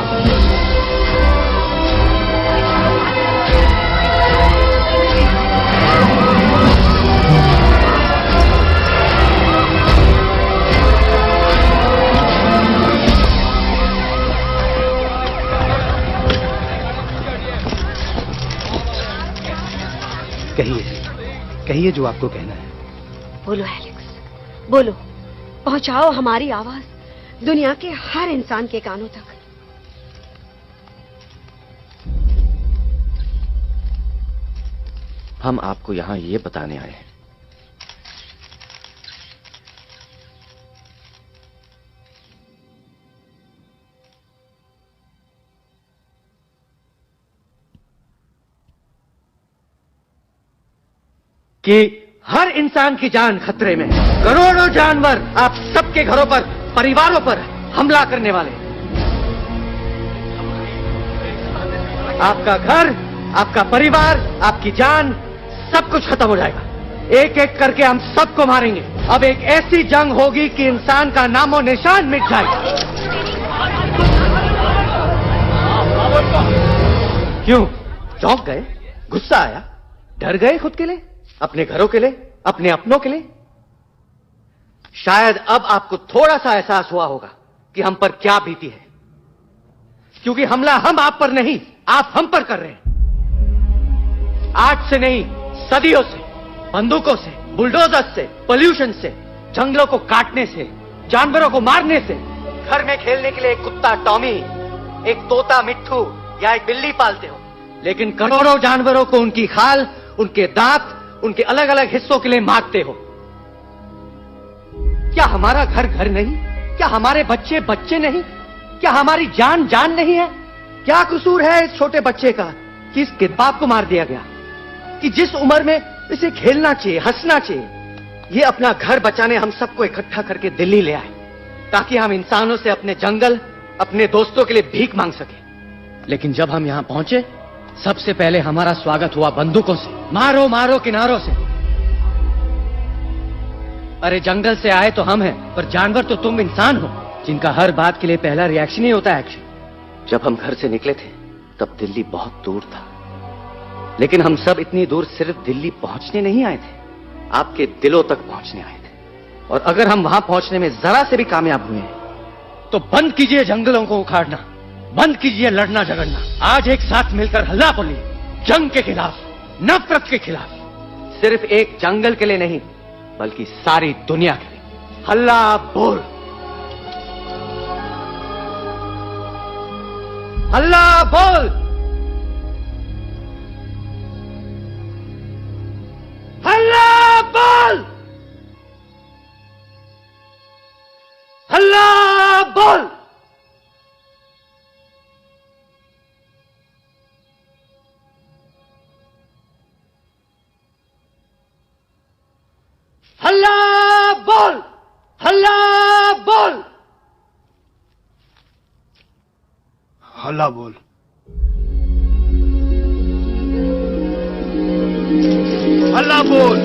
कहिए जो आपको कहना है। बोलो एलेक्स, बोलो, पहुंचाओ हमारी आवाज दुनिया के हर इंसान के कानों तक। हम आपको यहाँ ये बताने आए हैं कि हर इंसान की जान खतरे में है। करोड़ों जानवर आप सबके घरों पर, परिवारों पर हमला करने वाले हैं। आपका घर, आपका परिवार, आपकी जान, सब कुछ खत्म हो जाएगा। एक एक करके हम सबको मारेंगे। अब एक ऐसी जंग होगी कि इंसान का नामो निशान मिट जाएगा। क्यों चौंक गए? गुस्सा आया? डर गए खुद के लिए, अपने घरों के लिए, अपने अपनों के लिए? शायद अब आपको थोड़ा सा एहसास हुआ होगा कि हम पर क्या बीती है, क्योंकि हमला हम आप पर नहीं, आप हम पर कर रहे हैं। आज से नहीं, सदियों से, बंदूकों से, बुलडोजर से, पोल्यूशन से, जंगलों को काटने से, जानवरों को मारने से। घर में खेलने के लिए एक कुत्ता टॉमी, एक तोता मिट्ठू या एक बिल्ली पालते हो, लेकिन करोड़ों जानवरों को उनकी खाल, उनके दांत, उनके अलग अलग हिस्सों के लिए मारते हो। क्या हमारा घर घर नहीं? क्या हमारे बच्चे बच्चे नहीं? क्या हमारी जान जान नहीं है? क्या कसूर है इस छोटे बच्चे का कि इसके बाप को मार दिया गया, कि जिस उम्र में इसे खेलना चाहिए, हंसना चाहिए? ये अपना घर बचाने हम सबको इकट्ठा करके दिल्ली ले आए ताकि हम इंसानों से अपने जंगल, अपने दोस्तों के लिए भीख मांग सके। लेकिन जब हम यहां पहुंचे, सबसे पहले हमारा स्वागत हुआ बंदूकों से, मारो मारो किनारों से। अरे जंगल से आए तो हम हैं, पर जानवर तो तुम इंसान हो, जिनका हर बात के लिए पहला रिएक्शन ही होता है एक्शन। जब हम घर से निकले थे तब दिल्ली बहुत दूर था, लेकिन हम सब इतनी दूर सिर्फ दिल्ली पहुंचने नहीं आए थे, आपके दिलों तक पहुंचने आए थे। और अगर हम वहां पहुंचने में जरा से भी कामयाब हुए हैं तो बंद कीजिए जंगलों को उखाड़ना, बंद कीजिए लड़ना झगड़ना। आज एक साथ मिलकर हल्ला बोलिए, जंग के खिलाफ, नफरत के खिलाफ। सिर्फ एक जंगल के लिए नहीं, बल्कि सारी दुनिया के लिए। हल्ला बोल, हल्ला बोल, हल्ला बोल, हल्ला बोल। हल्ला बोल, हल्ला बोल, हल्ला बोल। हल्ला बोल।